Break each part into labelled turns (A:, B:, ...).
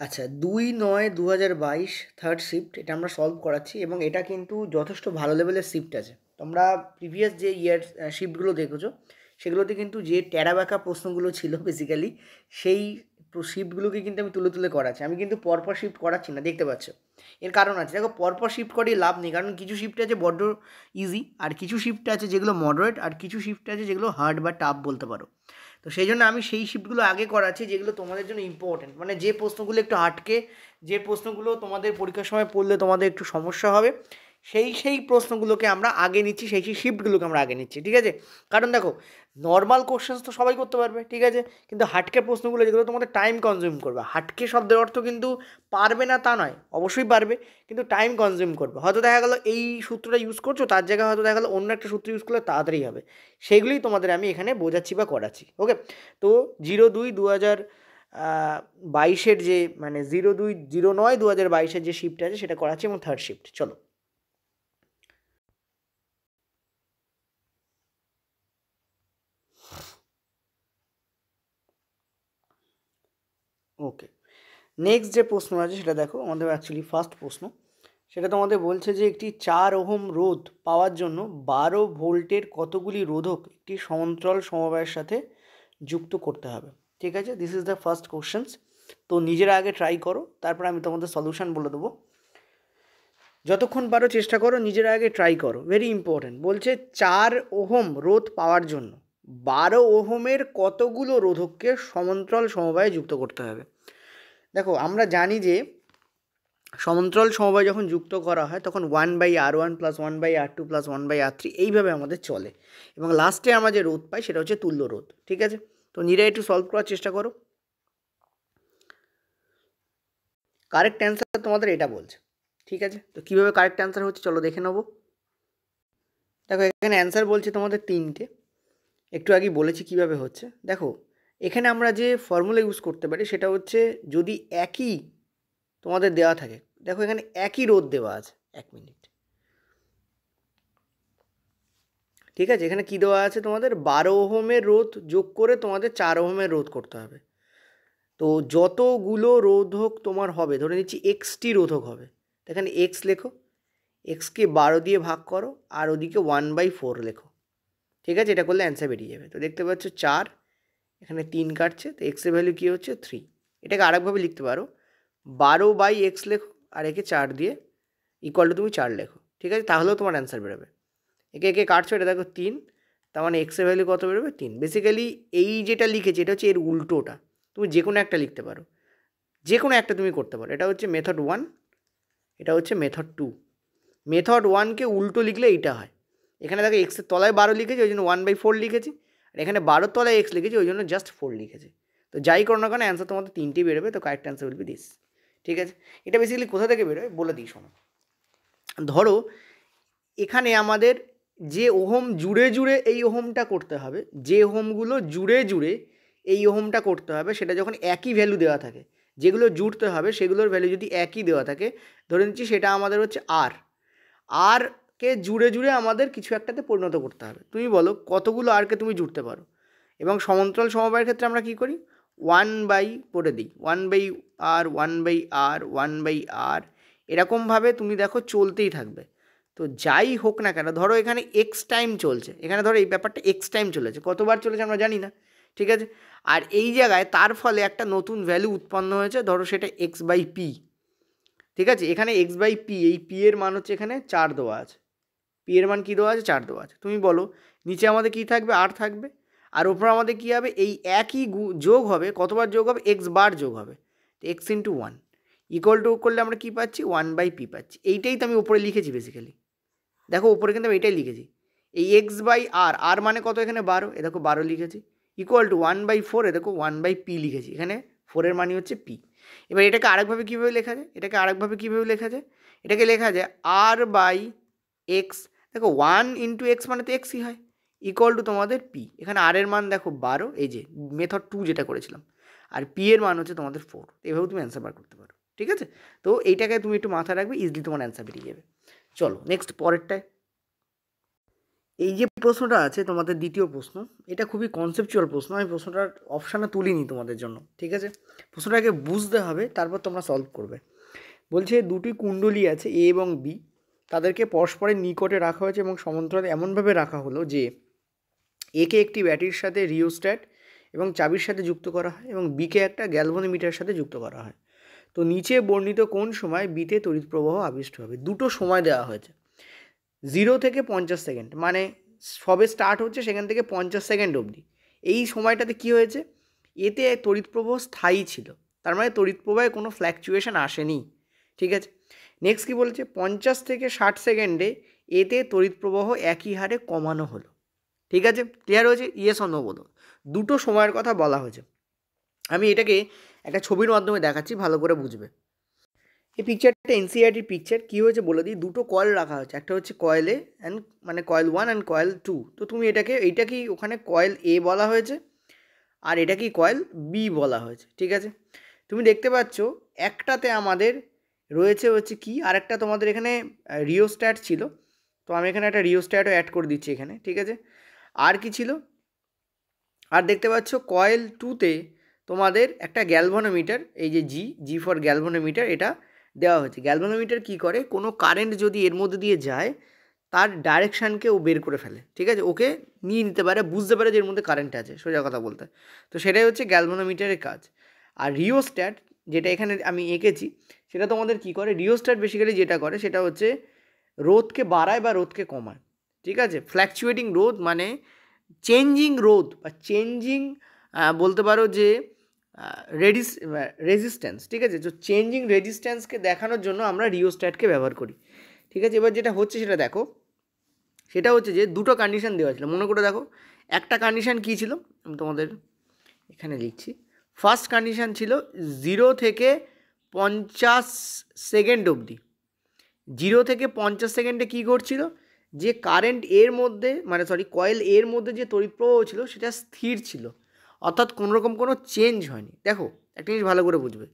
A: আচ্ছা 2/9/2022 third shift এটা আমরা সলভ করাচ্ছি এবং এটা কিন্তু যথেষ্ট ভালো লেভেলের শিফট আছে। তোমরা প্রিভিয়াস যে ইয়ার শিফটগুলো দেখেছো সেগুলোতে কিন্তু যে টেরা ব্যাকা প্রশ্নগুলো ছিল বেসিক্যালি সেই শিফটগুলোকে কিন্তু আমি তুলে তুলে করাচ্ছি। আমি কিন্তু পরপর শিফট করাচ্ছি না, দেখতে পাচ্ছ। এর কারণ আছে, দেখো পরপর শিফট করিয়ে লাভ নেই, কারণ কিছু শিফট আছে বড্ড ইজি, আর কিছু শিফট আছে যেগুলো মডারেট, আর কিছু শিফট আছে যেগুলো হার্ড বা টাফ বলতে পারো। তো সেই জন্য আমি সেই শিফটগুলো আগে করাচ্ছি যেগুলো তোমাদের জন্য ইম্পর্টেন্ট, মানে যে প্রশ্নগুলো একটু হাটকে, যে প্রশ্নগুলো তোমাদের পরীক্ষার সময় পড়লে তোমাদের একটু সমস্যা হবে, সেই প্রশ্নগুলোকে আমরা আগে নিচ্ছি, সেই শিফটগুলোকে আমরা আগে নিচ্ছি, ঠিক আছে? কারণ দেখো নর্মাল কোশ্চেন্স তো সবাই করতে পারবে, ঠিক আছে, কিন্তু হাটকে প্রশ্নগুলো যেগুলো তোমাদের টাইম কনজিউম করবে, হাটকে শব্দের অর্থ কিন্তু পারবে না তা নয়, অবশ্যই পারবে, কিন্তু টাইম কনজিউম করবে। হয়তো দেখা গেলো এই সূত্রটা ইউজ করছো, তার জায়গায় হয়তো দেখা গেলো অন্য একটা সূত্র ইউজ করলে তাড়াতাড়ি হবে। সেগুলোই তোমাদের আমি এখানে বোঝাচ্ছি বা করাচ্ছি, ওকে? তো 02/2022 যে মানে 02/09/2022 যে শিফট আছে সেটা করাচ্ছি, এবং থার্ড শিফট। চলো, ওকে। নেক্সট যে প্রশ্ন আছে সেটা দেখো, আমাদের অ্যাকচুয়ালি ফার্স্ট প্রশ্ন, সেটা তোমাদের বলছে যে একটি 4 ওহম রোধ পাওয়ার জন্য 12 ভোল্টের কতগুলি রোধক একটি সমান্তরাল সমবায়ের সাথে যুক্ত করতে হবে। ঠিক আছে, this is the first questions. তো নিজেরা আগে ট্রাই করো, তারপর আমি তোমাদের সলিউশন বলে দেবো। যতক্ষণ পারো চেষ্টা করো, নিজেরা আগে ট্রাই করো, ভেরি ইম্পর্ট্যান্ট। বলছে 4 ওহম রোধ পাওয়ার জন্য 12 ওহমের কতগুলো রোধককে সমান্তরাল সমবায়ে যুক্ত করতে হবে। দেখো আমরা জানি যে সমান্তরাল সমবায় যখন যুক্ত করা হয় তখন 1/R1 plus 1/R2 plus 1/R3 এইভাবে আমাদের চলে, এবং লাস্টে আমরা যে রোধ পাই সেটা হচ্ছে তুল্য রোধ। ঠিক আছে, তো নিজেরা একটু সলভ করার চেষ্টা করো। কারেক্ট অ্যান্সার তোমাদের এটা বলছে। ঠিক আছে, তো কীভাবে কারেক্ট অ্যান্সার হচ্ছে চলো দেখে নেবো। দেখো এখানে অ্যান্সার বলছে তোমাদের 3টে, একটু আগেই বলেছি কীভাবে হচ্ছে। দেখো এখানে আমরা যে ফর্মুলা ইউজ করতে পারি সেটা হচ্ছে, যদি একই তোমাদের দেওয়া থাকে, দেখো এখানে একই রোধ দেওয়া আছে, 1 মিনিট, ঠিক আছে, এখানে কী দেওয়া আছে তোমাদের, 12 ওহমের রোধ যোগ করে তোমাদের 4 ওহমের রোধ করতে হবে। তো যতগুলো রোধক তোমার হবে, ধরে নিচ্ছি এক্সটি রোধক হবে, এখানে এক্স লেখো, এক্সকে 12 দিয়ে ভাগ করো, আর ওদিকে 1/4 লেখো। ঠিক আছে, এটা করলে অ্যান্সার বেরিয়ে যাবে। তো দেখতে পাচ্ছ 4, এখানে 3 কাটছে, তো এক্সের ভ্যালু কী হচ্ছে 3। এটাকে আরেকভাবে লিখতে পারো, 12/x লেখো, আর একে 4 দিয়ে ইকুয়াল টু তুমি 4 লেখো। ঠিক আছে, তাহলেও তোমার অ্যান্সার বেরোবে। একে একে কাটছো, এটা দেখো 3, তার মানে এক্সের ভ্যালু কত বেরোবে 3। বেসিক্যালি এই যেটা লিখেছি এটা হচ্ছে এর উল্টোটা, তুমি যে কোনো একটা লিখতে পারো, যে কোনো একটা তুমি করতে পারো। এটা হচ্ছে মেথড 1, এটা হচ্ছে মেথড 2। মেথড 1কে উল্টো লিখলে এইটা হয়। এখানে দেখো এক্সের তলায় 12 লিখেছি, ওই জন্য 1/4 লিখেছি, আর এখানে 12 তলায় এক্স লিখেছি, ওই জন্য জাস্ট 4 লিখেছি। তো যাই করো না কেন অ্যান্সার তোমাদের 3টেই বেরোবে। তো correct answer will be this. ঠিক আছে, এটা বেসিক্যালি কোথা থেকে বেরোয় বলে দিই, শোনো। ধরো এখানে আমাদের যে ওহম জুড়ে জুড়ে এই ওহমটা করতে হবে, যে ওহমগুলো জুড়ে জুড়ে এই ওহমটা করতে হবে, সেটা যখন একই ভ্যালু দেওয়া থাকে, যেগুলো জুড়তে হবে সেগুলোর ভ্যালু যদি একই দেওয়া থাকে, ধরে নিচ্ছি সেটা আমাদের হচ্ছে আরকে জুড়ে জুড়ে আমাদের কিছু একটাতে পরিণত করতে হবে। তুমি বলো কতগুলো আরকে তুমি জুড়তে পারো। এবং সমান্তরাল সমবায়ের ক্ষেত্রে আমরা কী করি, 1 বাই করে দিই, 1/R 1/R 1/R, এরকমভাবে তুমি দেখো চলতেই থাকবে। তো যাই হোক না কেন, ধরো এখানে এক্স টাইম চলছে, এখানে ধরো এই ব্যাপারটা এক্স টাইম চলেছে, কতবার চলেছে আমরা জানি না, ঠিক আছে, আর এই জায়গায় তার ফলে একটা নতুন ভ্যালু উৎপন্ন হয়েছে, ধরো সেটা x/p। ঠিক আছে, এখানে x/p, এই p এর মান হচ্ছে এখানে 4 দেওয়া আছে, p এর মান কী দেওয়া আছে 4 দেওয়া আছে। তুমি বলো নিচে আমাদের কী থাকবে, আর থাকবে, আর ওপর আমাদের কী হবে, এই একই যোগ হবে, কতবার যোগ হবে, x বার যোগ হবে, তো x ইন্টু 1 ইকুয়াল টু করলে আমরা কী পাচ্ছি, 1/p পাচ্ছি। এইটাই তো আমি উপরে লিখেছি বেসিক্যালি, দেখো উপরে কিন্তু আমি এটাই লিখেছি, এই x/r, আর মানে কত এখানে 12, এ দেখো 12 লিখেছি, ইকুয়াল টু 1/4, এ দেখো 1/p লিখেছি, এখানে 4-এর মানই হচ্ছে p। এবার এটাকে আরেকভাবে কীভাবে লেখা যায়, এটাকে লেখা যায় r/x, দেখো 1 ইন্টু এক্স মানে তো এক্সই হয়, ইকুয়াল টু তোমাদের p, এখানে r এর মান দেখো 12, এই যে মেথড 2 যেটা করেছিলাম, আর p এর মান হচ্ছে তোমাদের 4। এভাবেও তুমি অ্যান্সার বার করতে পারো। ঠিক আছে, তো এইটাকে তুমি একটু মাথায় রাখবে, ইজিলি তোমার অ্যান্সার বেরিয়ে যাবে। চলো নেক্সট পরেরটায়। এই যে প্রশ্নটা আছে তোমাদের দ্বিতীয় প্রশ্ন, এটা খুবই কনসেপচুয়াল প্রশ্ন, আমি প্রশ্নটার অপশানে তুলিনি তোমাদের জন্য, ঠিক আছে? প্রশ্নটাকে বুঝতে হবে, তারপর তোমরা সলভ করবে। বলছে দুটি কুণ্ডলী আছে এ এবং বি, তাদেরকে পরস্পরের নিকটে রাখা হয়েছে এবং সমান্তরালে এমনভাবে রাখা হলো যে একে একটি ব্যাটারির সাথে রিওস্ট্যাট এবং চাবির সাথে যুক্ত করা হয় এবং বিকে একটা গ্যালভানোমিটারের সাথে যুক্ত করা হয়। তো নিচে বর্ণিত কোন সময় বিতে তড়িৎ প্রবাহ আবিষ্ট হবে? দুটো সময় দেওয়া হয়েছে, 0 থেকে 50 সেকেন্ড, মানে সবে স্টার্ট হচ্ছে সেখান থেকে 50 সেকেন্ড অবধি। এই সময়টাতে কি হয়েছে, এতে তড়িৎ প্রবাহ স্থায়ী ছিল, তার মানে তড়িৎ প্রবাহে কোনো ফ্ল্যাকচুয়েশন আসেনি, ঠিক আছে? নেক্সট কী বলেছে, 50 থেকে 60 সেকেন্ডে এতে তড়িৎ প্রবাহ একই হারে কমানো হলো, ঠিক আছে? ক্লিয়ার হয়েছে? ইয়েস অর নো বলো। দুটো সময়ের কথা বলা হয়েছে। আমি এটাকে একটা ছবির মাধ্যমে দেখাচ্ছি, ভালো করে বুঝবে। এই পিকচারটা এনসিইআরটির পিকচার। কী হয়েছে বলে দিই, দুটো কয়েল রাখা হয়েছে, একটা হচ্ছে কয়েল এ অ্যান্ড মানে কয়েল 1 অ্যান্ড কয়েল 2। তো তুমি এইটাকেই ওখানে কয়েল এ বলা হয়েছে আর এটাকেই কয়েল বি বলা হয়েছে, ঠিক আছে? তুমি দেখতে পাচ্ছ একটাতে আমাদের রয়েছে হচ্ছে কি, আরেকটা তোমাদের এখানে রিওস্ট্যাট ছিল, তো আমি এখানে একটা রিওস্ট্যাটও অ্যাড করে দিচ্ছি এখানে, ঠিক আছে? আর কি ছিল, আর দেখতে পাচ্ছ কয়েল 2তে তোমাদের একটা গ্যালভানোমিটার, এই যে জি ফর গ্যালভানোমিটার, এটা দেওয়া হয়েছে। গ্যালভানোমিটার কী করে, কোনো কারেন্ট যদি এর মধ্যে দিয়ে যায় তার ডাইরেকশানকে ও বের করে ফেলে, ঠিক আছে? ওকে নিয়ে নিতে পারে, বুঝতে পারে যে এর মধ্যে কারেন্ট আছে, সোজা কথা বলতে। তো সেটাই হচ্ছে গ্যালভানোমিটারের কাজ। আর রিওস্ট্যাট যেটা এখানে আমি এঁকেছি, সেটা তোমাদের কী করে, রিওস্ট্যাট বেসিক্যালি যেটা করে সেটা হচ্ছে রোধকে বাড়ায় বা রোধকে কমায়, ঠিক আছে? ফ্ল্যাকচুয়েটিং রোধ মানে চেঞ্জিং রোধ বা চেঞ্জিং বলতে পারো যে রেজিস্ট্যান্স, ঠিক আছে? তো চেঞ্জিং রেজিস্ট্যান্সকে দেখানোর জন্য আমরা রিওস্ট্যাটকে ব্যবহার করি, ঠিক আছে? এবার যেটা হচ্ছে সেটা দেখো, সেটা হচ্ছে যে দুটো কন্ডিশন দেওয়া ছিল, মনে করে দেখো। একটা কন্ডিশন কী ছিল, আমি তোমাদের এখানে লিখছি। ফার্স্ট কন্ডিশন ছিল 0 থেকে 50 সেকেন্ড অবধি। 0 থেকে 50 সেকেন্ডে কী ঘটছিল, যে কারেন্ট এর মধ্যে মানে কয়েল এর মধ্যে যে তড়িৎ প্রবাহ ছিল সেটা স্থির ছিল, অর্থাৎ কোনোরকম কোনো চেঞ্জ হয়নি। দেখো একটা জিনিস ভালো করে বুঝবে,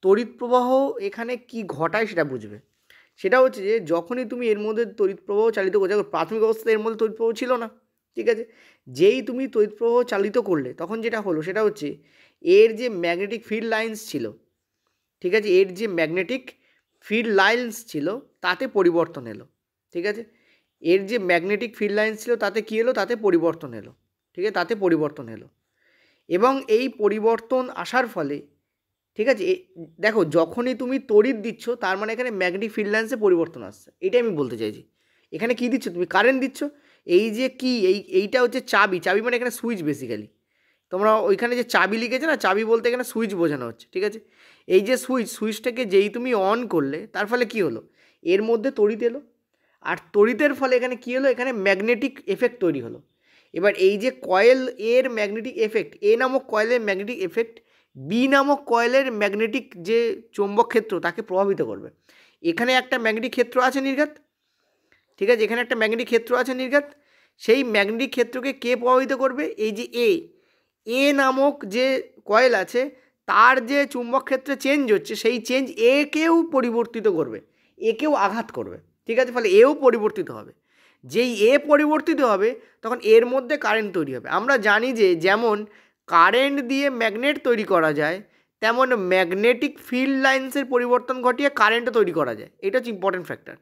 A: তড়িৎ প্রবাহ এখানে কি ঘটায় সেটা বুঝবে। সেটা হচ্ছে যে যখনই তুমি এর মধ্যে তড়িৎ প্রবাহ চালিত করছো, প্রাথমিক অবস্থায় এর মধ্যে তড়িৎ প্রবাহ ছিল না, ঠিক আছে? যেই তুমি তড়িৎ প্রবাহ চালিত করলে তখন যেটা হলো সেটা হচ্ছে এর যে ম্যাগনেটিক ফিল্ড লাইন্স ছিল, ঠিক আছে, এর যে ম্যাগনেটিক ফিল্ড লাইন্স ছিল তাতে পরিবর্তন এলো, ঠিক আছে? এর যে ম্যাগনেটিক ফিল্ড লাইন্স ছিল তাতে কী এলো, তাতে পরিবর্তন এলো, ঠিক আছে? তাতে পরিবর্তন এলো এবং এই পরিবর্তন আসার ফলে, ঠিক আছে, দেখো যখনই তুমি তড়িৎ দিচ্ছ তার মানে এখানে ম্যাগনেটিক ফিল্ড লাইন্সে পরিবর্তন আসছে, এটাই আমি বলতে চাইছি। এখানে কী দিচ্ছ তুমি, কারেন্ট দিচ্ছ। এই যে কি এইটা হচ্ছে চাবি মানে এখানে সুইচ বেসিক্যালি। তোমরা ওইখানে যে চাবি লিখেছে না, চাবি বলতে এখানে সুইচ বোঝানো হচ্ছে, ঠিক আছে? এই যে সুইচটাকে যেই তুমি অন করলে তার ফলে কী হলো, এর মধ্যে তড়িৎ এলো, আর তড়িতের ফলে এখানে কী হলো, এখানে ম্যাগনেটিক এফেক্ট তৈরি হলো। এবার এই যে কয়েল এর ম্যাগনেটিক এফেক্ট, এ নামক কয়েলের ম্যাগনেটিক এফেক্ট বি নামক কয়েলের ম্যাগনেটিক যে চৌম্বক ক্ষেত্র তাকে প্রভাবিত করবে। এখানে একটা ম্যাগনেটিক ক্ষেত্র আছে নির্ঘাত, ঠিক আছে? এখানে একটা ম্যাগনেটিক ক্ষেত্র আছে নির্ঘাত, সেই ম্যাগনেটিক ক্ষেত্রকে কে প্রভাবিত করবে, এই যে এ নামক যে কয়েল আছে তার যে চুম্বক ক্ষেত্রে চেঞ্জ হচ্ছে সেই চেঞ্জ একেও পরিবর্তিত করবে, একেও আঘাত করবে, ঠিক আছে? ফলে এও পরিবর্তিত হবে। যেই এ পরিবর্তিত হবে তখন এর মধ্যে কারেন্ট তৈরি হবে। আমরা জানি যে যেমন কারেন্ট দিয়ে ম্যাগনেট তৈরি করা যায়, তেমন ম্যাগনেটিক ফিল্ড লাইন্সের পরিবর্তন ঘটিয়ে কারেন্টও তৈরি করা যায়। এটা হচ্ছে ইম্পর্টেন্ট ফ্যাক্টর।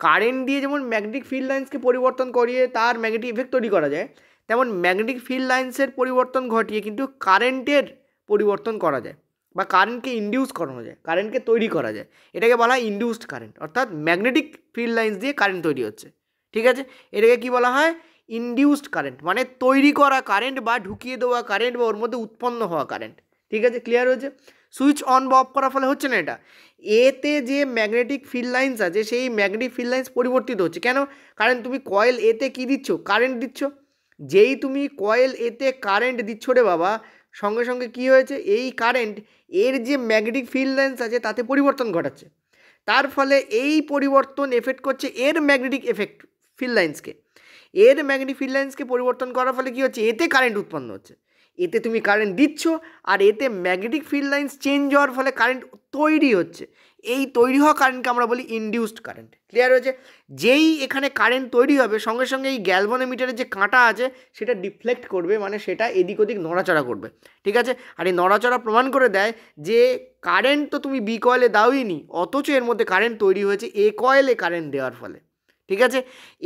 A: কারেন্ট দিয়ে যেমন ম্যাগনেটিক ফিল্ড লাইন্সকে পরিবর্তন করিয়ে তার ম্যাগনেটিক ইফেক্ট তৈরি করা যায়, তেমন ম্যাগনেটিক ফিল্ড লাইন্সের পরিবর্তন ঘটিয়ে কিন্তু কারেন্টের পরিবর্তন করা যায় বা কারেন্টকে ইনডিউস করানো যায়, কারেন্টকে তৈরি করা যায়। এটাকে বলা হয় ইনডিউসড কারেন্ট, অর্থাৎ ম্যাগনেটিক ফিল্ড লাইন্স দিয়ে কারেন্ট তৈরি হচ্ছে, ঠিক আছে? এটাকে কি বলা হয়, ইনডিউসড কারেন্ট, মানে তৈরি করা কারেন্ট বা ঢুকিয়ে দেওয়া কারেন্ট বা ওর মধ্যে উৎপন্ন হওয়া কারেন্ট, ঠিক আছে? ক্লিয়ার হয়েছে? সুইচ অন বা অফ করার ফলে হচ্ছে না এটা, এতে যে ম্যাগনেটিক ফিল্ড লাইন্স আছে সেই ম্যাগনেটিক ফিল্ড লাইন্স পরিবর্তিত হচ্ছে। কেন? কারণ তুমি কয়েল এতে কী দিচ্ছ, কারেন্ট দিচ্ছ। যেই তুমি কয়েল এতে কারেন্ট দিচ্ছ রে বাবা, সঙ্গে সঙ্গে কী হয়েছে, এই কারেন্ট এর যে ম্যাগনেটিক ফিল্ড লাইন্স আছে তাতে পরিবর্তন ঘটাচ্ছে। তার ফলে এই পরিবর্তন এফেক্ট করছে এর ম্যাগনেটিক এফেক্ট ফিল্ড লাইন্সকে, এর ম্যাগনেটিক ফিল্ড লাইন্সকে পরিবর্তন করার ফলে কী হচ্ছে, এতে কারেন্ট উৎপন্ন হচ্ছে। এতে তুমি কারেন্ট দিচ্ছ, আর এতে ম্যাগনেটিক ফিল্ড লাইন্স চেঞ্জ হওয়ার ফলে কারেন্ট তৈরি হচ্ছে। এই তৈরি হওয়া কারেন্টকে আমরা বলি ইনডিউসড কারেন্ট। ক্লিয়ার হয়েছে? যেই এখানে কারেন্ট তৈরি হবে সঙ্গে সঙ্গে এই গ্যালভানোমিটারের যে কাঁটা আছে সেটা ডিফ্লেক্ট করবে, মানে সেটা এদিক ওদিক নড়াচড়া করবে। ঠিক আছে? আর এই নড়াচড়া প্রমাণ করে দেয় যে কারেন্ট তো তুমি বি কয়েলে দাওই নি, অথচ এর মধ্যে কারেন্ট তৈরি হয়েছে এ কয়েলে কারেন্ট দেওয়ার ফলে। ঠিক আছে?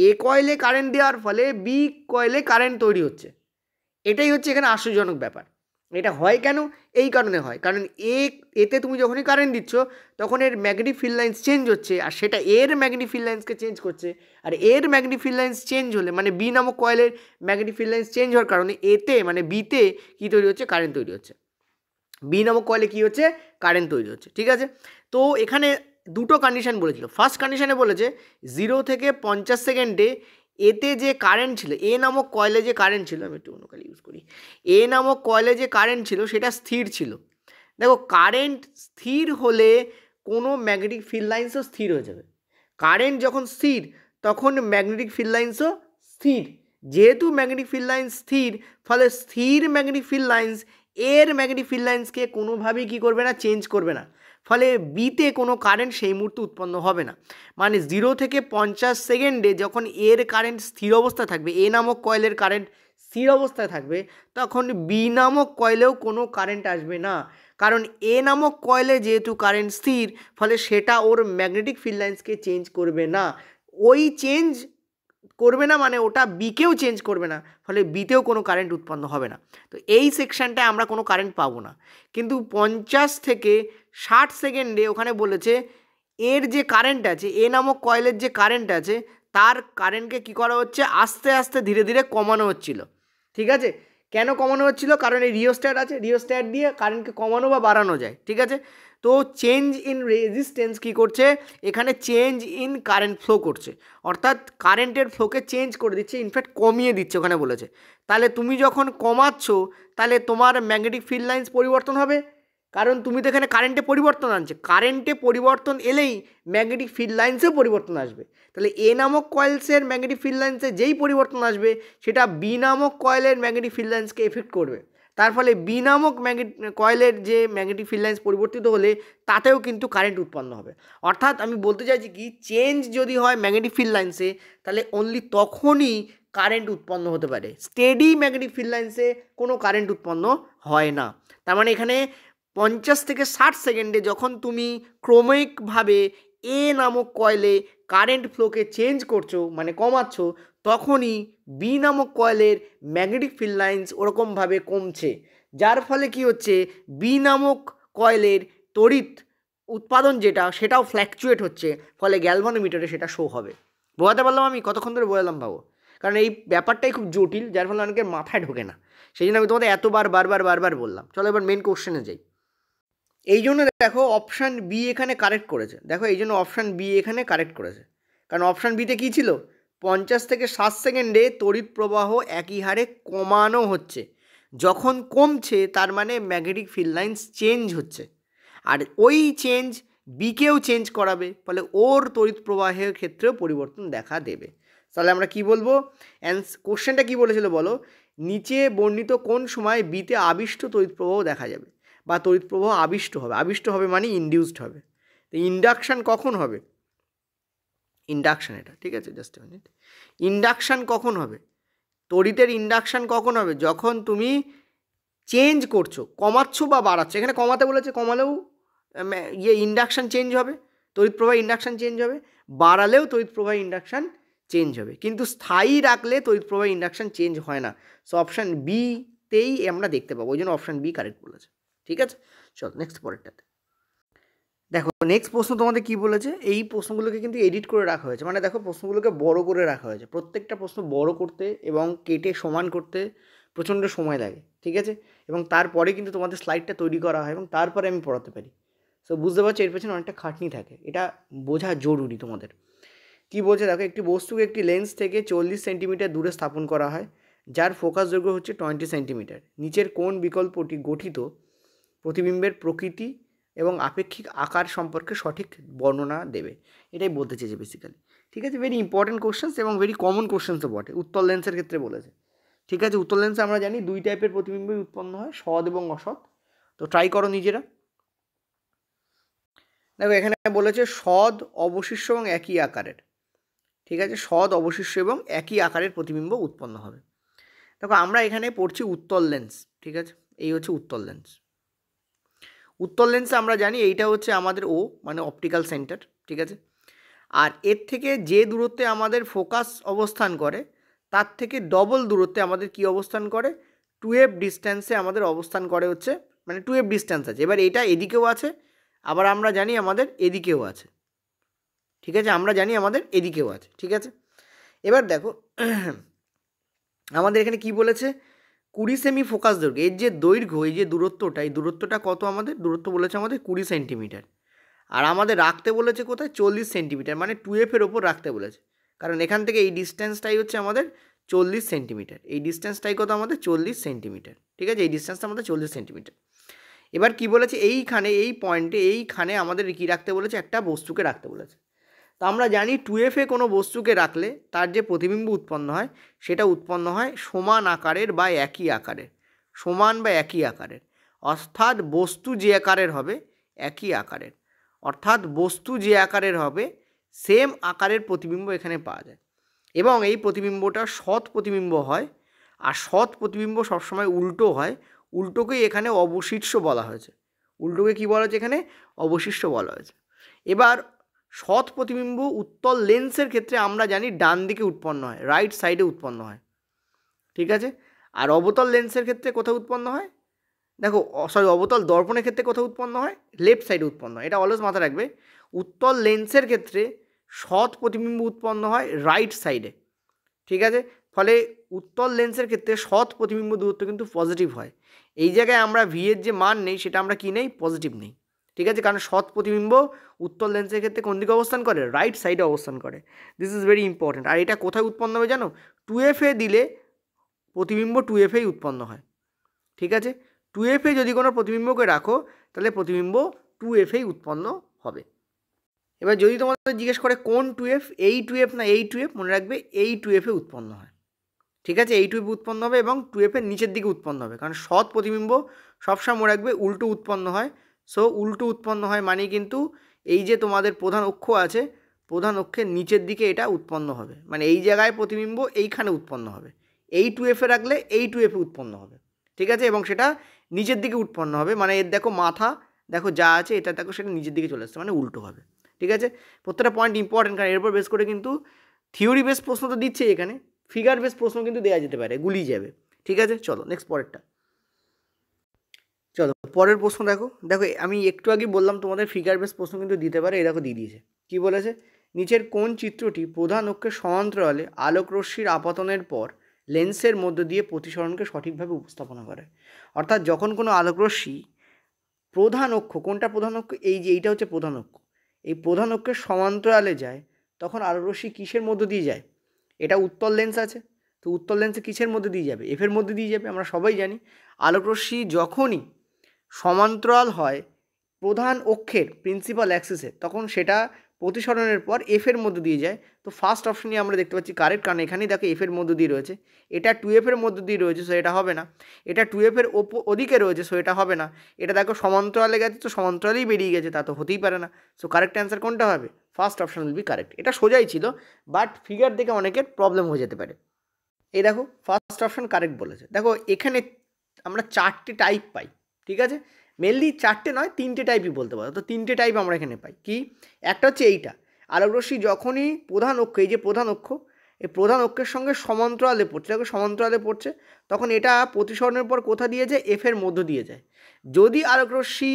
A: এ কয়েলে কারেন্ট দেওয়ার ফলে বি কয়েলে কারেন্ট তৈরি হচ্ছে। এটাই হচ্ছে এখানে আশ্চর্যজনক ব্যাপার। এটা হয় কেন? এই কারণে হয়, কারণ এতে তুমি যখনই কারেন্ট দিচ্ছ তখন এর ম্যাগনেটিক ফিল্ড লাইন্স চেঞ্জ হচ্ছে, আর সেটা এর ম্যাগনেটিক ফিল্ড লাইন্সকে চেঞ্জ করছে। আর এর ম্যাগনেটিক ফিল্ড লাইন্স চেঞ্জ হলে, মানে বি নামক কয়েলের ম্যাগনেটিক ফিল্ড লাইন্স চেঞ্জ হওয়ার কারণে এতে, মানে বিতে কী তৈরি হচ্ছে? কারেন্ট তৈরি হচ্ছে। বি নামক কয়েলে কী হচ্ছে? কারেন্ট তৈরি হচ্ছে। ঠিক আছে? তো এখানে দুটো কন্ডিশন বলেছিল। ফার্স্ট কন্ডিশনে বলেছে 0 থেকে 50 সেকেন্ডে এতে যে কারেন্ট ছিল, এ নামক কয়েলে যে কারেন্ট ছিল, আমি একটু অন্য কালি ইউজ করি, এ নামক কয়েলে যে কারেন্ট ছিল সেটা স্থির ছিল। দেখো, কারেন্ট স্থির হলে কোনো ম্যাগনেটিক ফিল্ড লাইন্সও স্থির হয়ে যাবে। কারেন্ট যখন স্থির তখন ম্যাগনেটিক ফিল্ড লাইন্সও স্থির। যেহেতু ম্যাগনেটিক ফিল্ড লাইন্স স্থির, ফলে স্থির ম্যাগনেটিক ফিল্ড লাইন্স এর ম্যাগনেটিক ফিল্ড লাইন্সকে কোনোভাবেই কী করবে না? চেঞ্জ করবে না। ফলে বিতে কোনো কারেন্ট সেই মুহূর্তে উৎপন্ন হবে না। মানে 0 থেকে 50 সেকেন্ডে যখন এর কারেন্ট স্থির অবস্থায় থাকবে, এ নামক কয়েলের কারেন্ট স্থির অবস্থায় থাকবে, তখন বি নামক কয়েলেও কোনো কারেন্ট আসবে না। কারণ এ নামক কয়েলে যেহেতু কারেন্ট স্থির, ফলে সেটা ওর ম্যাগনেটিক ফিল্ড লাইন্সকে চেঞ্জ করবে না। ওই চেঞ্জ করবে না মানে ওটা বিকেও চেঞ্জ করবে না, ফলে বিতেও কোনো কারেন্ট উৎপন্ন হবে না। তো এই সেকশানটায় আমরা কোনো কারেন্ট পাবো না। কিন্তু 50 থেকে 60 সেকেন্ডে ওখানে বলেছে এর যে কারেন্ট আছে, এ নামক কয়েলের যে কারেন্ট আছে, তার কারেন্টকে কী করা হচ্ছে? আস্তে আস্তে ধীরে ধীরে কমানো হচ্ছিল। ঠিক আছে? কেন কমানো হচ্ছিল? কারণ এই রিওস্ট্যাট আছে, রিওস্ট্যাট দিয়ে কারেন্টকে কমানো বা বাড়ানো যায়। ঠিক আছে? তো চেঞ্জ ইন রেজিস্ট্যান্স কী করছে? এখানে চেঞ্জ ইন কারেন্ট ফ্লো করছে, অর্থাৎ কারেন্টের ফ্লোকে চেঞ্জ করে দিচ্ছে, ইনফ্যাক্ট কমিয়ে দিচ্ছে ওখানে বলেছে। তাহলে তুমি যখন কমাচ্ছ তাহলে তোমার ম্যাগনেটিক ফিল্ড লাইন্স পরিবর্তন হবে, কারণ তুমি তো এখানে কারেন্টে পরিবর্তন আনছে। কারেন্টে পরিবর্তন এলেই ম্যাগনেটিক ফিল্ড লাইন্সেও পরিবর্তন আসবে। তাহলে এ নামক কয়েলসের ম্যাগনেটিক ফিল্ড লাইন্সে যেই পরিবর্তন আসবে সেটা বি নামক কয়েলের ম্যাগনেটিক ফিল্ড লাইন্সকে এফেক্ট করবে। তার ফলে বি নামক কয়েলের যে ম্যাগনেটিক ফিল্ড লাইন্স পরিবর্তিত হলে তাতেও কিন্তু কারেন্ট উৎপন্ন হবে। অর্থাৎ আমি বলতে চাইছি কি, চেঞ্জ যদি হয় ম্যাগনেটিক ফিল্ড লাইন্সে তাহলে অনলি তখনই কারেন্ট উৎপন্ন হতে পারে। স্টেডি ম্যাগনেটিক ফিল্ড লাইন্সে কোনো কারেন্ট উৎপন্ন হয় না। তার মানে এখানে 50 থেকে 60 সেকেন্ডে যখন তুমি ক্রমিকভাবে এ নামক কয়েলে কারেন্ট ফ্লোকে চেঞ্জ করছো, মানে কমাচ্ছ, তখনই বি নামক কয়েলের ম্যাগনেটিক ফিল্ড লাইন্স ওরকমভাবে কমছে, যার ফলে কি হচ্ছে? বি নামক কয়েলের তড়িৎ উৎপাদন যেটা, সেটাও ফ্ল্যাকচুয়েট হচ্ছে, ফলে গ্যালভানোমিটারে সেটা শো হবে। বোঝাতে পারলাম আমি? কতক্ষণ ধরে বোঝালাম ভাবো? কারণ এই ব্যাপারটাই খুব জটিল, যার ফলে অনেকের মাথায় ঢোকে না। সেই জন্য আমি তোমাদের এতবার বারবার বললাম। চলো এবার মেন কোশ্চেনে যাই। এই জন্য দেখো অপশান বি এখানে কারেক্ট করেছে। দেখো এই জন্য অপশান বি এখানে কারেক্ট করেছে, কারণ অপশান বিতে কী ছিল? 50 থেকে 60 সেকেন্ডে তড়িৎ প্রবাহ একই হারে কমানো হচ্ছে। যখন কমছে তার মানে ম্যাগনেটিক ফিল্ড লাইন্স চেঞ্জ হচ্ছে, আর ওই চেঞ্জ বিকেও চেঞ্জ করাবে, ফলে ওর তড়িৎ প্রবাহের ক্ষেত্রেও পরিবর্তন দেখা দেবে। তাহলে আমরা কি বলবো? কোশ্চেনটা কী বলেছিল বলো? নিচে বর্ণিত কোন সময় বিতে আবিষ্ট তড়িৎ প্রবাহ দেখা যাবে, বা তড়িৎ প্রবাহ আবিষ্ট হবে। আবিষ্ট হবে মানে ইনডিউসড হবে। তো ইন্ডাকশান কখন হবে? ইন্ডাকশান এটা, ঠিক আছে, জাস্ট এ মিনিট। ইন্ডাকশান কখন হবে? তড়িতের ইন্ডাকশান কখন হবে? যখন তুমি চেঞ্জ করছো, কমাচ্ছ বা বাড়াচ্ছ। এখানে কমাতে বলেছে, কমালেও ইন্ডাকশান চেঞ্জ হবে, তড়িৎ প্রবাহ ইন্ডাকশান চেঞ্জ হবে। বাড়ালেও তড়িৎ প্রবাহ ইন্ডাকশান চেঞ্জ হবে, কিন্তু স্থায়ী রাখলে তড়িৎ প্রবাহ ইন্ডাকশান চেঞ্জ হয় না। সো অপশান বিতেই আমরা দেখতে পাবো, ওই জন্য অপশান বি কারেক্ট বলেছে। ঠিক আছে, চল নেক্সট পরেরটাতে দেখো। নেক্সট প্রশ্ন তোমাদের কি বলেছে? এই প্রশ্নগুলোকে কিন্তু এডিট করে রাখা হয়েছে, মানে দেখো প্রশ্নগুলোকে বড় করে রাখা হয়েছে। প্রত্যেকটা প্রশ্ন বড় করতে এবং কেটে সমান করতে প্রচণ্ড সময় লাগে, ঠিক আছে, এবং তারপরে কিন্তু তোমাদের স্লাইডটা তৈরি করা হয় এবং তারপরে আমি পড়াতে পারি। সো বুঝতে পারছো এর পেছনে অনেকটা খাটনি থাকে, এটা বোঝা জরুরি তোমাদের। কি বলছে দেখো, একটি বস্তুকে একটি লেন্স থেকে 40 সেন্টিমিটার দূরে স্থাপন করা হয়, যার ফোকাস দৈর্ঘ্য হচ্ছে 20 সেন্টিমিটার। নিচের কোন বিকল্পটি গঠিত প্রতিবিম্বের প্রকৃতি এবং আপেক্ষিক আকার সম্পর্কে সঠিক বর্ণনা দেবে? এটাই বলতে চেয়েছে বেসিক্যালি। ঠিক আছে, ভেরি ইম্পর্টেন্ট কোশ্চেন্স এবং ভেরি কমন কোশ্চেন্সও বটে, উত্তর লেন্সের ক্ষেত্রে বলেছে। ঠিক আছে, উত্তল লেন্সে আমরা জানি দুই টাইপের প্রতিবিম্বই উৎপন্ন হয়, সৎ এবং অসৎ। তো ট্রাই করো নিজেরা। দেখো এখানে বলেছে সৎ, অবশিষ্ট এবং একই আকারের। ঠিক আছে, সৎ, অবশিষ্ট এবং একই আকারের প্রতিবিম্ব উৎপন্ন হবে। দেখো আমরা এখানে পড়ছি উত্তল লেন্স। ঠিক আছে, এই হচ্ছে উত্তল লেন্স। উত্তল লেন্সে আমরা জানি এইটা হচ্ছে আমাদের ও মানে অপটিক্যাল সেন্টার। ঠিক আছে, আর এর থেকে যে দূরত্বে আমাদের ফোকাস অবস্থান করে তার থেকে ডবল দূরত্বে আমাদের কি অবস্থান করে, 2f ডিস্ট্যান্সে আমাদের অবস্থান করে হচ্ছে, মানে 2f ডিস্ট্যান্স আছে। এবার এটা এদিকেও আছে, আবার আমরা জানি আমাদের এদিকেও আছে। ঠিক আছে, আমরা জানি আমাদের এদিকেও আছে। ঠিক আছে, এবার দেখো আমাদের এখানে কি বলেছে, 20 সেমি ফোকাস দৈর্ঘ্য। এর যে দৈর্ঘ্য, এই যে দূরত্বটা, এই দূরত্বটা কত, আমাদের দূরত্ব বলেছে আমাদের 20 সেন্টিমিটার। আর আমাদের রাখতে বলেছে কোথায়, 40 সেন্টিমিটার, মানে 2f-এর ওপর রাখতে বলেছে। কারণ এখান থেকে এই ডিস্টেন্সটাই হচ্ছে আমাদের 40 সেন্টিমিটার। এই ডিস্টেন্সটাই কত আমাদের 40 সেন্টিমিটার। ঠিক আছে, এই ডিস্টেন্সটা আমাদের 40 সেন্টিমিটার। এবার কি বলেছে, এইখানে এই পয়েন্টে এইখানে আমাদের কি রাখতে বলেছে, একটা বস্তুকে রাখতে বলেছে। তো আমরা জানি 2f-এ কোনো বস্তুকে রাখলে তার যে প্রতিবিম্ব উৎপন্ন হয় সেটা উৎপন্ন হয় সমান আকারের বা একই আকারের, সমান বা একই আকারের। অর্থাৎ বস্তু যে আকারের হবে একই আকারের, অর্থাৎ বস্তু যে আকারের হবে সেম আকারের প্রতিবিম্ব এখানে পাওয়া যায়। এবং এই প্রতিবিম্বটা সৎ প্রতিবিম্ব হয়, আর সৎ প্রতিবিম্ব সবসময় উল্টো হয়। উল্টোকেই এখানে অবশিষ্ট বলা হয়েছে। উল্টোকে কি বলা হয়েছে এখানে, অবশিষ্ট বলা হয়েছে। এবার সৎ প্রতিবিম্ব উত্তল লেন্সের ক্ষেত্রে আমরা জানি ডান দিকে উৎপন্ন হয়, রাইট সাইডে উৎপন্ন হয়। ঠিক আছে, আর অবতল লেন্সের ক্ষেত্রে কোথায় উৎপন্ন হয়, দেখো সরি অবতল দর্পণের ক্ষেত্রে কোথায় উৎপন্ন হয়, লেফট সাইডে উৎপন্ন হয়। এটা অলওয়েজ মাথায় রাখবে। উত্তল লেন্সের ক্ষেত্রে সৎ প্রতিবিম্ব উৎপন্ন হয় রাইট সাইডে। ঠিক আছে, ফলে উত্তল লেন্সের ক্ষেত্রে সৎ প্রতিবিম্ব দূরত্ব কিন্তু পজিটিভ হয়। এই জায়গায় আমরা ভি এর যে মান নেই সেটা আমরা কি নেই, পজিটিভ নেই। ঠিক আছে, কারণ সৎ প্রতিবিম্ব উত্তল লেন্সের ক্ষেত্রে কোন দিকে অবস্থান করে, রাইট সাইডে অবস্থান করে। This is very important. আর এটা কোথায় উৎপন্ন হবে জানো, 2f-এ দিলে প্রতিবিম্ব 2f-এই উৎপন্ন হয়। ঠিক আছে, 2f-এ যদি কোনো প্রতিবিম্বকে রাখো তাহলে প্রতিবিম্ব 2f-এই উৎপন্ন হবে। এবার যদি তোমাদের জিজ্ঞেস করে কোন 2f, এই 2f না এই 2f, মনে রাখবে এই 2f-এ উৎপন্ন হয়। ঠিক আছে, এই 2f উৎপন্ন হবে এবং 2f-এর নিচের দিকে উৎপন্ন হবে, কারণ সৎ প্রতিবিম্ব সবসময় মনে রাখবে উল্টো উৎপন্ন হয়। সো উল্টো উৎপন্ন হয় মানে কিন্তু এই যে তোমাদের প্রধান অক্ষ আছে, প্রধান অক্ষের নিচের দিকে এটা উৎপন্ন হবে, মানে এই জায়গায় প্রতিবিম্ব এইখানে উৎপন্ন হবে। এই 2f-এ রাখলে এই 2f-এ উৎপন্ন হবে। ঠিক আছে, এবং সেটা নিচের দিকে উৎপন্ন হবে, মানে এর দেখো মাথা দেখো যা আছে এটা দেখো সেটা নিচের দিকে চলে আসছে, মানে উল্টো হবে। ঠিক আছে, প্রত্যেকটা পয়েন্ট ইম্পর্টেন্ট, কারণ এর উপর বেস করে কিন্তু থিওরি বেস প্রশ্ন তো দিচ্ছে, এখানে ফিগার বেস প্রশ্ন কিন্তু দেওয়া যেতে পারে, গুলিয়ে যাবে। ঠিক আছে, চলো নেক্সট পরেরটা। চলো পরের প্রশ্ন দেখো। দেখো আমি একটু আগে বললাম তোমাদের ফিগার বেস প্রশ্ন কিন্তু দিতে পারে, এই দেখো দিয়ে দিয়েছে। কী বলেছে, নিচের কোন চিত্রটি প্রধান অক্ষের সমান্তরালে আলোক রশ্মির আপতনের পর লেন্সের মধ্য দিয়ে প্রতিসরণকে সঠিকভাবে উপস্থাপনা করে। অর্থাৎ যখন কোনো আলোক রশ্মি প্রধান অক্ষ, কোনটা প্রধান অক্ষ, এই যে এইটা হচ্ছে প্রধান অক্ষ, এই প্রধান অক্ষের সমান্তরালে যায় তখন আলোক রশ্মি কিসের মধ্য দিয়ে যায়, এটা উত্তল লেন্স আছে, তো উত্তল লেন্সে কিসের মধ্যে দিয়ে যাবে, এফের মধ্যে দিয়ে যাবে। আমরা সবাই জানি আলোক রশ্মি যখনই সমান্তরাল হয় প্রধান অক্ষের প্রিন্সিপাল অ্যাক্সিসে তখন সেটা প্রতিসরণের পর এফের মধ্যে দিয়ে যায়। তো ফার্স্ট অপশনই আমরা দেখতে পাচ্ছি কারেক্ট, কারণ এখানেই দেখো এফের মধ্যে দিয়ে রয়েছে। এটা 2f-এর মধ্যে দিয়ে রয়েছে, সো এটা হবে না। এটা 2f-এর ওদিকে রয়েছে, সো এটা হবে না। এটা দেখো সমান্তরালে গেছে, তো সমান্তরালেই বেরিয়ে গেছে, তা তো হতেই পারে না। সো কারেক্ট অ্যান্সার কোনটা হবে, first option will be correct. এটা সোজাই ছিল, বাট ফিগার দেখে অনেকের প্রবলেম হয়ে যেতে পারে। এই দেখো ফার্স্ট অপশন কারেক্ট বলেছে। দেখো এখানে আমরা 4টে টাইপ পাই। ঠিক আছে, মেনলি 4টে নয় 3টে টাইপই বলতে পারো। তো 3টে টাইপ আমরা এখানে পাই। কি, একটা হচ্ছে এইটা, আলোক রশ্মি যখনই প্রধান অক্ষ, এই যে প্রধান অক্ষ, এই প্রধান অক্ষের সঙ্গে সমান্তরালে পড়ছে, দেখো সমান্তরালে পড়ছে, তখন এটা প্রতিসরণের পর কোথা দিয়ে যায়, এফের মধ্য দিয়ে যায়। যদি আলোক রশ্মি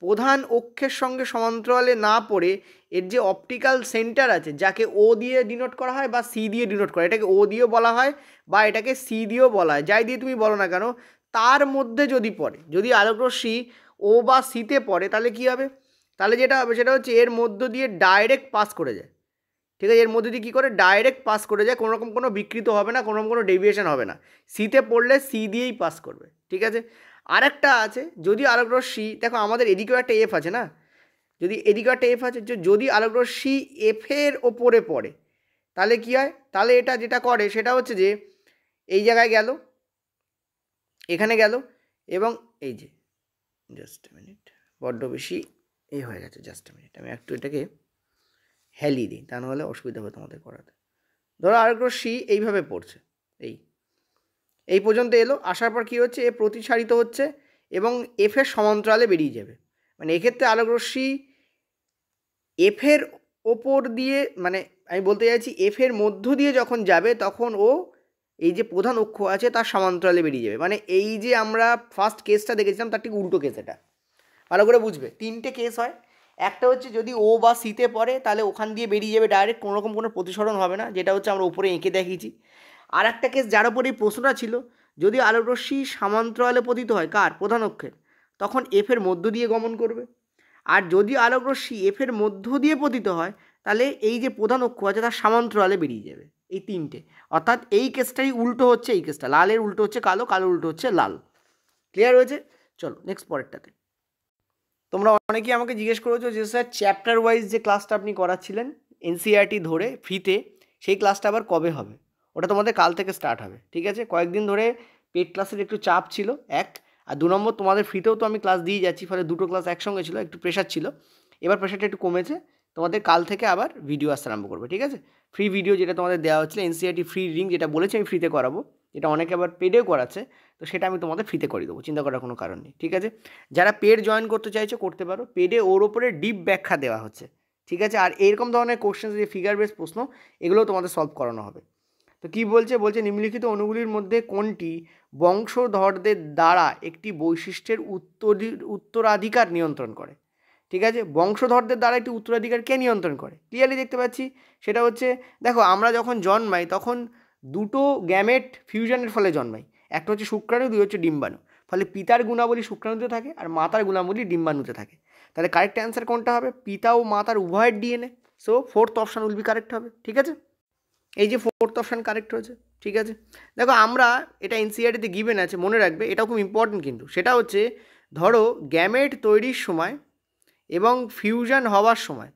A: প্রধান অক্ষের সঙ্গে সমান্তরালে না পড়ে এর যে অপটিক্যাল সেন্টার আছে, যাকে ও দিয়ে ডিনোট করা হয় বা সি দিয়ে ডিনোট করা হয়, এটাকে ও দিয়েও বলা হয় বা এটাকে সি দিয়েও বলা হয়, যাই দিয়ে তুমি বলো না কেন, তার মধ্যে যদি পড়ে, যদি আলোক রশ্মি ও বা সিতে পড়ে, তাহলে কী হবে, তাহলে যেটা হবে সেটা হচ্ছে এর মধ্য দিয়ে ডাইরেক্ট পাস করে যায়। ঠিক আছে, এর মধ্যে দিয়ে কী করে ডাইরেক্ট পাস করে যায়, কোনোরকম কোনো বিকৃত হবে না, কোনোরকম কোনো ডেভিয়েশন হবে না। সিতে পড়লে সি দিয়েই পাস করবে। ঠিক আছে, আরেকটা আছে, যদি আলোক রশ্মি, দেখো আমাদের এদিকেও একটা এফ আছে না, যদি এদিকেও একটা এফ আছে, যদি আলোক রশ্মি এফের ওপরে পড়ে তাহলে কী হয়, তাহলে এটা যেটা করে সেটা হচ্ছে যে এই জায়গায় গেল, এখানে গেল এবং এই যে জাস্ট মিনিট, বড্ড বেশি হয়ে গেছে, জাস্ট মিনিট, আমি একটু এটাকে হেলিয়ে দিই, তা নাহলে অসুবিধা হবে তোমাদের করাতে। ধরো আলোক রশ্মি এইভাবে পড়ছে, এই পর্যন্ত এলো, আসার পর কী হচ্ছে, এ প্রতিসারিত হচ্ছে এবং এফের সমান্তরালে বেরিয়ে যাবে। মানে এক্ষেত্রে আলোক রশ্মি এফের ওপর দিয়ে, মানে আমি বলতে চাইছি এফের মধ্য দিয়ে যখন যাবে তখন ও এই যে প্রধান অক্ষ আছে তার সমান্তরালে বেরিয়ে যাবে। মানে এই যে আমরা ফার্স্ট কেসটা দেখেছিলাম তার ঠিক উল্টো কেস এটা, ভালো করে বুঝবে। তিনটে কেস হয়, একটা হচ্ছে যদি ও বা সিতে পড়ে তাহলে ওখান দিয়ে বেরিয়ে যাবে ডাইরেক্ট, কোনোরকম কোনো প্রতিসরণ হবে না, যেটা হচ্ছে আমরা উপরে এঁকে দেখিয়েছি। আর একটা কেস যার উপরে এই প্রশ্নটা ছিল, যদি আলোক রশ্মি সমান্তরালে পতিত হয় কার, প্রধান অক্ষের, তখন এফের মধ্য দিয়ে গমন করবে। আর যদি আলোক রশ্মি এফের মধ্য দিয়ে পতিত হয় তাহলে এই যে প্রধান অক্ষ আছে তার সমান্তরালে বেরিয়ে যাবে। এই তিনটে, অর্থাৎ এই কেসটাই উল্টো হচ্ছে এই কেসটা, লালের উল্টো হচ্ছে কালো, কালোর উল্টো হচ্ছে লাল। ক্লিয়ার হয়েছে? চলো নেক্সট পরেরটাতে। তোমরা অনেকেই আমাকে জিজ্ঞেস করেছো যে স্যার চ্যাপ্টার ওয়াইজ যে ক্লাসটা আপনি করাচ্ছিলেন এনসিইআরটি ধরে ফ্রিতে, সেই ক্লাসটা আবার কবে হবে? ওটা তোমাদের কাল থেকে স্টার্ট হবে, ঠিক আছে? কয়েকদিন ধরে পেড ক্লাসের একটু চাপ ছিল, এক, আর দু নম্বর তোমাদের ফ্রিতেও তো আমি ক্লাস দিয়ে যাচ্ছি, ফলে দুটো ক্লাস একসঙ্গে ছিল, একটু প্রেশার ছিল। এবার প্রেশারটা একটু কমেছে, তোমাদের কাল থেকে আবার ভিডিও আসতে আরম্ভ করবে, ঠিক আছে? ফ্রি ভিডিও যেটা তোমাদের দেওয়া হচ্ছিল এনসিইআরটি ফ্রি রিং, যেটা বলেছি আমি ফ্রিতে করাবো, এটা অনেকে আবার পেডেও করাচ্ছে, তো সেটা আমি তোমাদের ফ্রিতে করে দেবো, চিন্তা করার কোনো কারণ নেই, ঠিক আছে? যারা পেড জয়েন করতে চাইছো করতে পারো, পেডে ওর ওপরে ডিপ ব্যাখ্যা দেওয়া হচ্ছে, ঠিক আছে? আর এরকম ধরনের কোশ্চেন, যে ফিগার বেস প্রশ্ন, এগুলোও তোমাদের সলভ করানো হবে। তো কী বলছে, নিম্নলিখিত অণুগুলির মধ্যে কোনটি বংশধরদের দ্বারা একটি বৈশিষ্ট্যের উত্তরাধিকার নিয়ন্ত্রণ করে? ঠিক আছে, বংশধরদের দ্বারা একটি উত্তরাধিকার কে নিয়ন্ত্রণ করে? ক্লিয়ারলি দেখতে পাচ্ছি, সেটা হচ্ছে, দেখো আমরা যখন জন্মাই তখন দুটো গ্যামেট ফিউশনের ফলে জন্মাই, একটা হচ্ছে শুক্রাণু, দুই হচ্ছে ডিম্বাণু। ফলে পিতার গুণাবলী শুক্রাণুতে থাকে আর মাতার গুণাবলী ডিম্বাণুতে থাকে। তাহলে কারেক্ট অ্যান্সার কোনটা হবে? পিতা ও মাতার উভয়ের DNA. So fourth option will be correct হবে, ঠিক আছে? এই যে ফোর্থ অপশান কারেক্ট হয়েছে, ঠিক আছে? দেখো আমরা এটা এনসিইআরটিতে গিভেন আছে, মনে রাখবে, এটাও খুব ইম্পর্টেন্ট কিন্তু। সেটা হচ্ছে, ধরো গ্যামেট তৈরির সময় এবং ফিউশন হওয়ার সময়,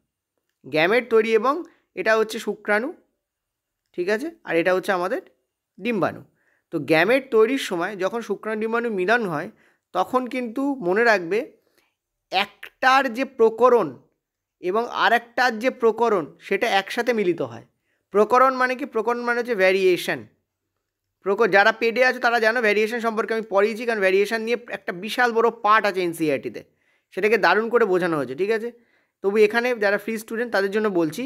A: গ্যামেট তৈরি এবং এটা হচ্ছে শুক্রাণু, ঠিক আছে, আর এটা হচ্ছে আমাদের ডিম্বাণু। তো গ্যামেট তৈরির সময় যখন শুক্রাণু ডিম্বাণু মিলন হয় তখন কিন্তু মনে রাখবে একটার যে প্রকরণ এবং আরেকটার যে প্রকরণ সেটা একসাথে মিলিত হয়। প্রকরণ মানে কি? প্রকরণ মানে হচ্ছে ভ্যারিয়েশন। যারা পেডে আছে তারা জানো ভ্যারিয়েশন সম্পর্কে আমি পড়িয়েছি, কারণ ভ্যারিয়েশন নিয়ে একটা বিশাল বড় পার্ট আছে এনসিইআরটিতে, সেটাকে দারুণ করে বোঝানো হয়েছে, ঠিক আছে? তবু এখানে যারা ফ্রি স্টুডেন্ট তাদের জন্য বলছি,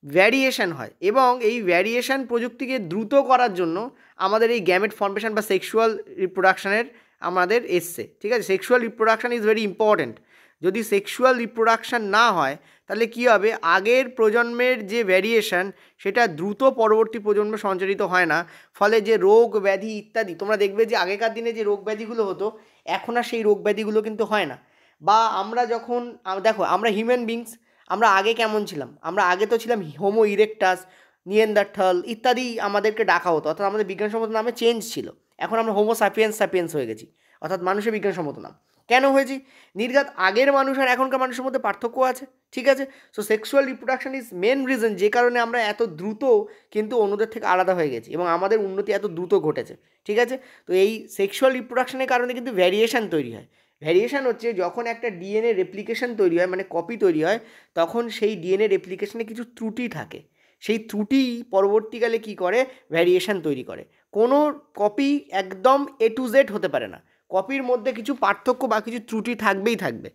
A: ভ্যারিয়েশন হয় এবং এই ভ্যারিয়েশন প্রযুক্তিকে দ্রুত করার জন্য আমাদের এই গ্যামেট ফর্মেশন বা সেক্সুয়াল রিপ্রোডাকশানের আমাদের এসছে, ঠিক আছে? Sexual reproduction is very important. যদি সেক্সুয়াল রিপ্রোডাকশান না হয় তাহলে কী হবে, আগের প্রজন্মের যে ভ্যারিয়েশন সেটা দ্রুত পরবর্তী প্রজন্মে সঞ্চারিত হয় না, ফলে যে রোগ ব্যাধি ইত্যাদি, তোমরা দেখবে যে আগেকার দিনে যে রোগ ব্যাধিগুলো হতো এখন আর সেই রোগ ব্যাধিগুলো কিন্তু হয় না। বা আমরা যখন দেখো আমরা হিউম্যান বিংস, আমরা আগে কেমন ছিলাম? আমরা আগে তো ছিলাম হোমো ইরেকটাস, নিয়েন্ডারথাল ইত্যাদি আমাদেরকে ডাকা হতো, অর্থাৎ আমাদের বিজ্ঞানসম্মত নামে চেঞ্জ ছিল। এখন আমরা হোমো সাপিয়েন্স হয়ে গেছি, অর্থাৎ মানুষের বিজ্ঞানসম্মত নাম। কেন হয়েছি? নির্ঘাত আগের মানুষ আর এখনকার মানুষের মধ্যে পার্থক্য আছে, ঠিক আছে? So sexual reproduction is main reason যে কারণে আমরা এত দ্রুত কিন্তু অন্যদের থেকে আলাদা হয়ে গেছি এবং আমাদের উন্নতি এত দ্রুত ঘটেছে, ঠিক আছে? তো এই সেক্সুয়াল রিপ্রোডাকশনের কারণে কিন্তু ভ্যারিয়েশন তৈরি হয়। ভ্যারিয়েশন হচ্ছে যখন একটা ডিএনএ রেপ্লিকেশন তৈরি হয়, মানে কপি তৈরি হয়, তখন সেই ডিএনএ রেপ্লিকেশনে কিছু ত্রুটি থাকে। সেই ত্রুটি পরবর্তীকালে কি করে? ভ্যারিয়েশন তৈরি করে। কোনো কপি একদম A to Z হতে পারে না, কপির মধ্যে কিছু পার্থক্য বা কিছু ত্রুটি থাকবেই থাকবে।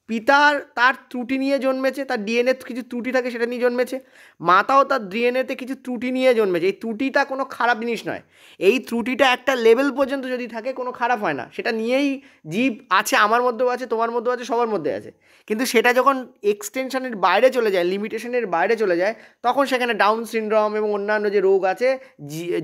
A: পিতার তার ত্রুটি নিয়ে জন্মেছে, তার ডিএনএ কিছু ত্রুটি থাকে সেটা নিয়ে জন্মেছে, মাতাও তার ডিএনএতে কিছু ত্রুটি নিয়ে জন্মেছে। এই ত্রুটিটা কোনো খারাপ জিনিস নয়, এই ত্রুটিটা একটা লেভেল পর্যন্ত যদি থাকে কোনো খারাপ হয় না, সেটা নিয়েই জীব আছে, আমার মধ্যেও আছে, তোমার মধ্যেও আছে, সবার মধ্যে আছে। কিন্তু সেটা যখন এক্সটেনশনের বাইরে চলে যায়, লিমিটেশনের বাইরে চলে যায়, তখন সেখানে ডাউন সিনড্রোম এবং অন্যান্য যে রোগ আছে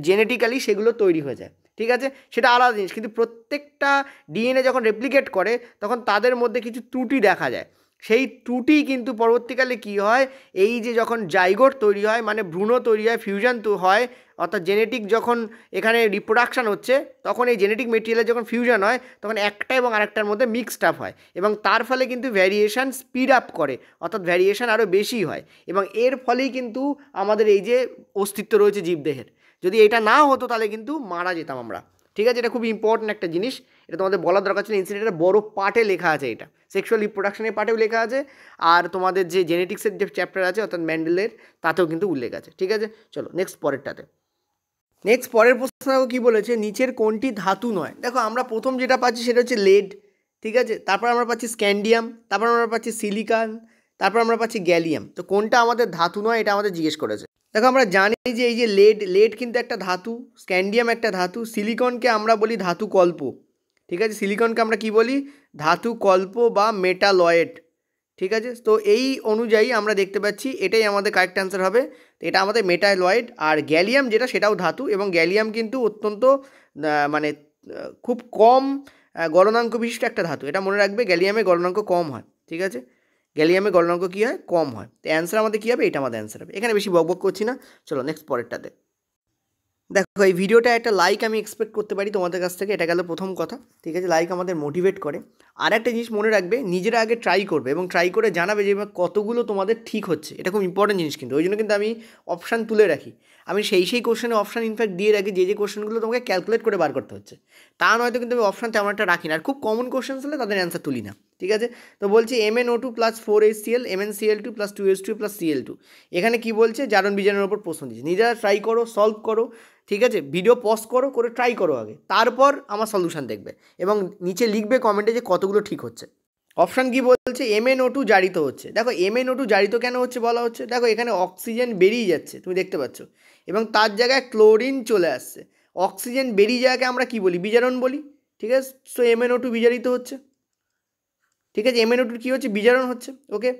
A: জেনেটিক্যালি সেগুলো তৈরি হয়ে যায়, ঠিক আছে? সেটা আলাদা জিনিস। কিন্তু প্রত্যেকটা ডিএনএ যখন রেপ্লিকেট করে তখন তাদের মধ্যে কিছু ত্রুটি দেখা যায়। সেই ত্রুটি কিন্তু পরবর্তীকালে কী হয়, এই যে যখন জাইগোট তৈরি হয়, মানে ভ্রূণ তৈরি হয়, ফিউশন তো হয়, অর্থাৎ জেনেটিক যখন এখানে রিপ্রোডাকশান হচ্ছে তখন এই জেনেটিক মেটেরিয়ালের যখন ফিউশন হয় তখন একটা এবং আরেকটার মধ্যে মিক্সড আপ হয় এবং তার ফলে কিন্তু ভ্যারিয়েশন স্পিড আপ করে, অর্থাৎ ভ্যারিয়েশন আরও বেশি হয় এবং এর ফলেই কিন্তু আমাদের এই যে অস্তিত্ব রয়েছে জীবদেহের। যদি এটা না হতো তাহলে কিন্তু মারা যেতাম আমরা। ঠিক আছে, এটা খুব ইম্পর্টেন্ট একটা জিনিস, এটা তোমাদের বলার দরকার ছিল। ইনসিডেন্টের বড় পার্টে লেখা আছে, এটা সেক্সুয়াল রিপ্রোডাকশনের পার্টেও লেখা আছে, আর তোমাদের যে জেনেটিক্সের যে চ্যাপ্টার আছে অর্থাৎ মেন্ডেলের, তাতেও কিন্তু উল্লেখ আছে। ঠিক আছে, চলো নেক্সট পরেরটাতে। নেক্সট পরের প্রশ্ন দেখো কী বলেছে, নিচের কোনটি ধাতু নয়। দেখো আমরা প্রথম যেটা পাচ্ছি সেটা হচ্ছে লেড, ঠিক আছে, তারপর আমরা পাচ্ছি স্ক্যান্ডিয়াম, তারপর আমরা পাচ্ছি সিলিকন, তারপর আমরা পাচ্ছি গ্যালিয়াম। তো কোনটা আমাদের ধাতু নয় এটা আমাদের জিজ্ঞেস করেছে। দেখো আমরা জানি যে এই যে লেড কিন্তু একটা ধাতু, স্ক্যান্ডিয়াম একটা ধাতু, সিলিকনকে আমরা বলি ধাতু কল্প। ঠিক আছে, সিলিকনকে আমরা কি বলি, ধাতু কল্প বা মেটালয়েড। ঠিক আছে, তো এই অনুযায়ী আমরা দেখতে পাচ্ছি এটাই আমাদের কারেক্ট অ্যান্সার হবে। তো এটা আমাদের মেটালয়েড। আর গ্যালিয়াম যেটা সেটাও ধাতু, এবং গ্যালিয়াম কিন্তু অত্যন্ত মানে খুব কম গলনাঙ্ক বিশিষ্ট একটা ধাতু, এটা মনে রাখবে, গ্যালিয়ামে গলনাঙ্ক কম হয়। ঠিক আছে, গ্যালিয়ামে গলনাঙ্ক কী হয়, কম হয়। তো অ্যান্সার আমাদের কী হবে, এটা আমাদের অ্যান্সার হবে। এখানে বেশি বকবক করছি না, চলো নেক্সট পরেরটাতে। দেখো এই ভিডিওটা একটা লাইক আমি এক্সপেক্ট করতে পারি তোমাদের কাছ থেকে, এটা গেল প্রথম কথা। ঠিক আছে, লাইক আমাদের মোটিভেট করে। আর একটা জিনিস মনে রাখবে, নিজেরা আগে ট্রাই করবে এবং ট্রাই করে জানাবে যে কতগুলো তোমাদের ঠিক হচ্ছে, এটা খুব ইম্পর্টেন্ট জিনিস কিন্তু। ওই জন্য কিন্তু আমি অপশান তুলে রাখি, আমি সেই কোশ্চেনে অপশান ইনফ্যাক্ট দিয়ে রাখি যে কোশ্চেনগুলো তোমাকে ক্যালকুলেট করে বার করতে হচ্ছে, তা নয়তো কিন্তু আমি অপশান তেমন একটা রাখি না। আর খুব কমন কোশ্চেন হলে তাদের অ্যান্সার তুলি না। ঠিক আছে, তো বলছি MnO2 plus 4HCl MnCl2 plus 2H2 plus Cl2, এখানে কি বলছে, জারণ বিজারণের ওপর প্রশ্ন দিচ্ছে। নিজেরা ট্রাই করো, সলভ করো। ঠিক আছে, ভিডিও পজ করো, করে ট্রাই করো আগে, তারপর আমার সলিউশন দেখবে এবং নিচে লিখবে কমেন্টে যে কতগুলো ঠিক হচ্ছে। অপশান কি বলছে, MnO2 জারিত হচ্ছে। দেখো MnO2 জারিত কেন হচ্ছে বলা হচ্ছে, দেখো এখানে অক্সিজেন বেরিয়ে যাচ্ছে, তুমি দেখতে পাচ্ছ, এবং তার জায়গায় ক্লোরিন চলে আসছে। অক্সিজেন বেরিয়ে যাওয়াকে আমরা কি বলি, বিজারণ বলি। ঠিক আছে, সো MnO2 বিজারিত হচ্ছে। ঠিক আছে, MnO2 কী হচ্ছে, বিজারণ হচ্ছে। ওকে,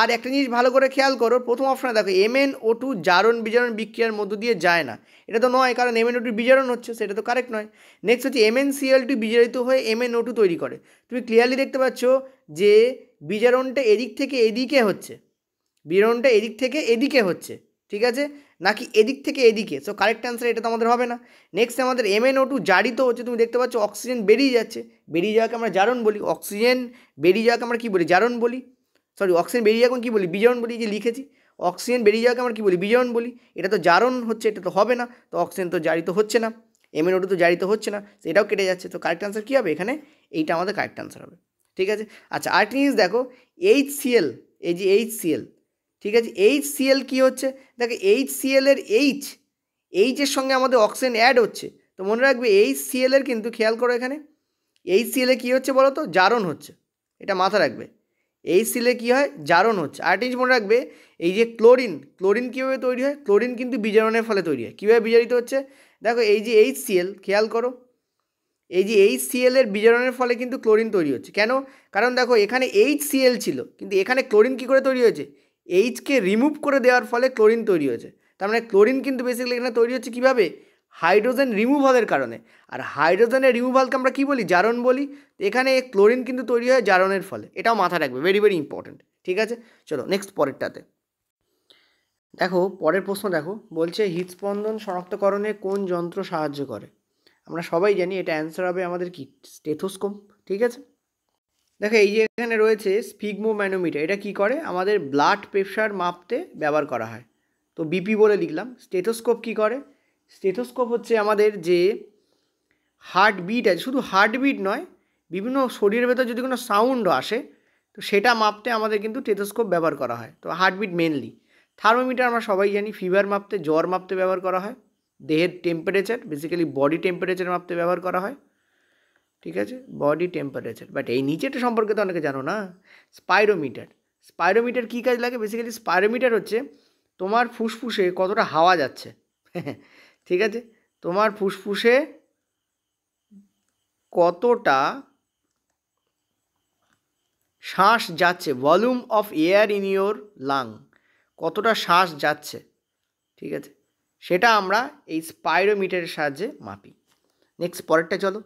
A: আর একটা জিনিস ভালো করে খেয়াল করো, প্রথম অপশানে দেখো MnO2 জারণ বিজারণ বিক্রিয়ার মধ্য দিয়ে যায় না, এটা তো নয়, কারণ MnO2 বিজারণ হচ্ছে, সেটা তো কারেক্ট নয়। নেক্সট হচ্ছে MnCl2 বিজারিত হয়ে MnO2 তৈরি করে। তুমি ক্লিয়ারলি দেখতে পাচ্ছ যে বিজারণটা এদিক থেকে এদিকে হচ্ছে, বিজারণটা এদিক থেকে এদিকে হচ্ছে। ঠিক আছে, নাকি এদিক থেকে এদিকে, সো কারেক্ট অ্যান্সার এটা তো আমাদের হবে না। নেক্সট আমাদের MnO2 জারিত হচ্ছে, তুমি দেখতে পাচ্ছ অক্সিজেন বেরিয়ে যাচ্ছে, বেরিয়ে যাওয়াকে আমরা জারণ বলি। অক্সিজেন বেরিয়ে যাওয়াকে আমরা কী বলি, জারণ বলি। সরি, অক্সিজেন বেরিয়ে যাওয়াকে কী বলি, বিজারণ বলি। যে লিখেছি, অক্সিজেন বেরিয়ে যাওয়াকে আমরা কী বলি, বিজারণ বলি। এটা তো জারণ হচ্ছে, এটা তো হবে না, তো অক্সিজেন তো জারিত হচ্ছে না, MnO2 তো জারিত হচ্ছে না, এটাও কেটে যাচ্ছে। তো কারেক্ট অ্যান্সার কী হবে এখানে, এইটা আমাদের কারেক্ট অ্যান্সার হবে। ঠিক আছে, আচ্ছা আরেকটা জিনিস দেখো, HCl, এই যে HCl, ঠিক আছে, HCl কী হচ্ছে, দেখো HCl এর এইচের সঙ্গে আমাদের অক্সিজেন অ্যাড হচ্ছে। তো মনে রাখবে HCl এর কিন্তু, খেয়াল করো এখানে HCl এ কী হচ্ছে বলো তো, জারণ হচ্ছে, এটা মাথা রাখবে। HCl এ কী হয়, জারণ হচ্ছে। আরেকটা জিনিস মনে রাখবে, এই যে ক্লোরিন কীভাবে তৈরি হয়, ক্লোরিন কিন্তু বিজারণের ফলে তৈরি হয়। কীভাবে বিজারিত হচ্ছে, দেখো এই যে HCl, খেয়াল করো, এই যে HCl এর বিজারণের ফলে কিন্তু ক্লোরিন তৈরি হচ্ছে। কেন, কারণ দেখো এখানে HCl ছিল, কিন্তু এখানে ক্লোরিন কী করে তৈরি হয়েছে, এইচকে রিমুভ করে দেওয়ার ফলে ক্লোরিন তৈরি হয়েছে। তার মানে ক্লোরিন কিন্তু বেসিক্যালি এখানে তৈরি হচ্ছে কীভাবে, হাইড্রোজেন রিমুভালের কারণে। আর হাইড্রোজেনের রিমুভালকে আমরা কী বলি, জারণ বলি। এখানে ক্লোরিন কিন্তু তৈরি হয় জারণের ফলে, এটাও মাথা রাখবে, ভেরি ভেরি ইম্পর্টেন্ট। ঠিক আছে, চলো নেক্সট পরেরটাতে। দেখো পরের প্রশ্ন দেখো, বলছে হৃদস্পন্দন শনাক্তকরণে কোন যন্ত্র সাহায্য করে। আমরা সবাই জানি এটা অ্যান্সার হবে আমাদের কি, স্টেথোস্কোপ। ঠিক আছে, দেখো এই যে এখানে রয়েছে স্ফিগমোম্যানোমিটার, এটা কি করে, আমাদের ব্লাড প্রেশার মাপতে ব্যবহার করা হয়, তো বিপি বলে লিখলাম। স্টেথোস্কোপ কি করে, স্টেথোস্কোপ হচ্ছে আমাদের যে হার্টবিট আছে, শুধু হার্টবিট নয়, বিভিন্ন শরীরের ভেতর যদি কোনো সাউন্ড আসে তো সেটা মাপতে আমাদের কিন্তু স্টেথোস্কোপ ব্যবহার করা হয়, তো হার্টবিট মেনলি। থার্মোমিটার আমরা সবাই জানি ফিভার মাপতে, জ্বর মাপতে ব্যবহার করা হয়। দেহের টেম্পারেচার, বেসিক্যালি বডি টেম্পারেচার মাপতে ব্যবহার করা হয়। ঠিক আছে, বডি টেম্পারেচার। বাট এই নিচেটা সম্পর্কে তো অনেকে জানো না। স্পাইরোমিটার কী কাজ লাগে, বেসিক্যালি স্পাইরোমিটার হচ্ছে তোমার ফুসফুসে কতটা হাওয়া যাচ্ছে। ঠিক আছে, তোমার ফুসফুসে কতটা শ্বাস যাচ্ছে, volume of air in your lung, কতটা শ্বাস যাচ্ছে। ঠিক আছে, সেটা আমরা এই স্পাইরোমিটারের সাহায্যে মাপি। নেক্সট পরেরটা চলো।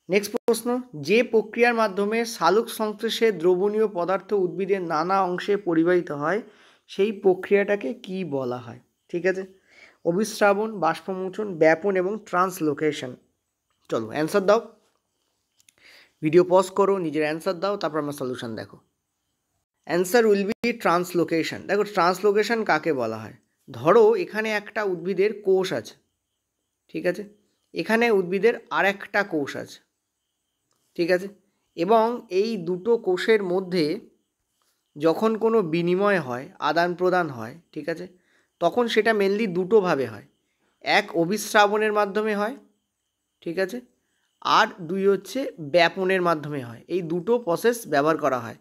A: নেক্সট প্রশ্ন, যে প্রক্রিয়ার মাধ্যমে সালোক সংশ্লেষে দ্রবণীয় পদার্থ উদ্ভিদের নানা অংশে পরিবাহিত হয় সেই প্রক্রিয়াটাকে কি বলা হয়। ঠিক আছে, অভিস্রাবণ, বাষ্পমোচন, ব্যাপন এবং ট্রান্সলোকেশন। চলো অ্যান্সার দাও, ভিডিও পজ করো, নিজের অ্যান্সার দাও, তারপর আমার সলিউশন দেখো। Answer will be translocation. দেখো ট্রান্সলোকেশন কাকে বলা হয়, ধরো এখানে একটা উদ্ভিদের কোষ আছে, ঠিক আছে, এখানে উদ্ভিদের আরেকটা কোষ আছে, ঠিক আছে। এবং এই দুটো কোষের মধ্যে যখন কোনো বিনিময় হয়, আদান প্রদান হয়, ঠিক আছে, তখন সেটা মেনলি দুটোভাবে হয়। এক অভিস্রাবণের মাধ্যমে হয়, ঠিক আছে, আর দুই হচ্ছে ব্যাপনের মাধ্যমে হয়। এই দুটো প্রসেস ব্যবহার করা হয়।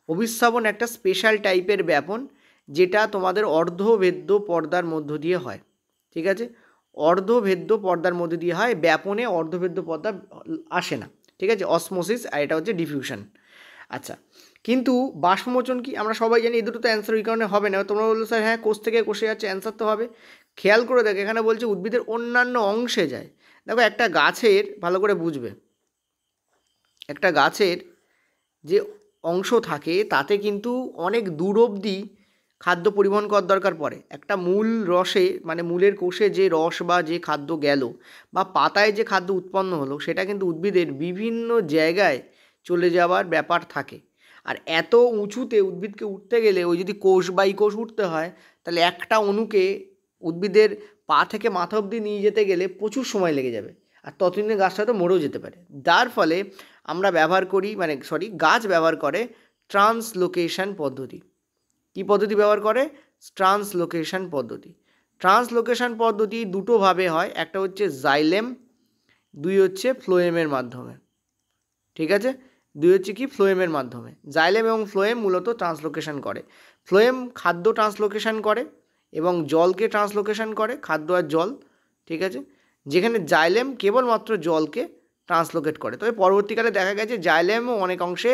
A: অভিস্রাবণ একটা স্পেশাল টাইপের ব্যাপন, যেটা তোমাদের অর্ধভেদ্য পর্দার মধ্য দিয়ে হয়, ঠিক আছে। অর্ধভেদ্য পর্দার মধ্যে দিয়ে হয়, ব্যাপনে অর্ধভেদ্য পর্দা আসে না, ঠিক আছে। অসমোসিস আর এটা হচ্ছে ডিফিউশন। আচ্ছা, কিন্তু বাষ্পমোচন কি? আমরা সবাই জানি। এই দুটো তো অ্যান্সার ওই কারণে হবে না। তোমরা বললো স্যার হ্যাঁ কোষ থেকে কোষে যাচ্ছে, অ্যান্সার তো হবে। খেয়াল করে দেখো, এখানে বলছে উদ্ভিদের অন্যান্য অংশে যায়। দেখো একটা গাছের, ভালো করে বুঝবে, একটা গাছের যে অংশ থাকে তাতে কিন্তু অনেক দূর অবধি খাদ্য পরিবহন করার দরকার পড়ে। একটা মূল রসে, মানে মূলের কোষে যে রস বা যে খাদ্য গেল, বা পাতায় যে খাদ্য উৎপন্ন হলো, সেটা কিন্তু উদ্ভিদের বিভিন্ন জায়গায় চলে যাওয়ার ব্যাপার থাকে। আর এত উঁচুতে উদ্ভিদকে উঠতে গেলে, ওই যদি কোষ বাই কোষ উঠতে হয়, তাহলে একটা অণুকে উদ্ভিদের পা থেকে মাথা অবধি নিয়ে যেতে গেলে প্রচুর সময় লেগে যাবে, আর ততদিনে গাছটা তো মরেও যেতে পারে। যার ফলে আমরা ব্যবহার করি, গাছ ব্যবহার করে ট্রান্সলোকেশন পদ্ধতি। কি পদ্ধতি ব্যবহার করে? ট্রান্সলোকেশন পদ্ধতি। ট্রান্সলোকেশন পদ্ধতি দুটোভাবে হয়, একটা হচ্ছে জাইলেম, দুই হচ্ছে ফ্লোয়েমের মাধ্যমে, ঠিক আছে। দুই হচ্ছে কি? ফ্লোয়েমের মাধ্যমে। জাইলেম এবং ফ্লোয়েম মূলত ট্রান্সলোকেশন করে। ফ্লোয়েম খাদ্য ট্রান্সলোকেশন করে এবং জলকে ট্রান্সলোকেশন করে, খাদ্য আর জল, ঠিক আছে। যেখানে জাইলেম কেবলমাত্র জলকে ট্রান্সলোকেট করে। তবে পরবর্তীকালে দেখা গেছে জাইলেমও অনেক অংশে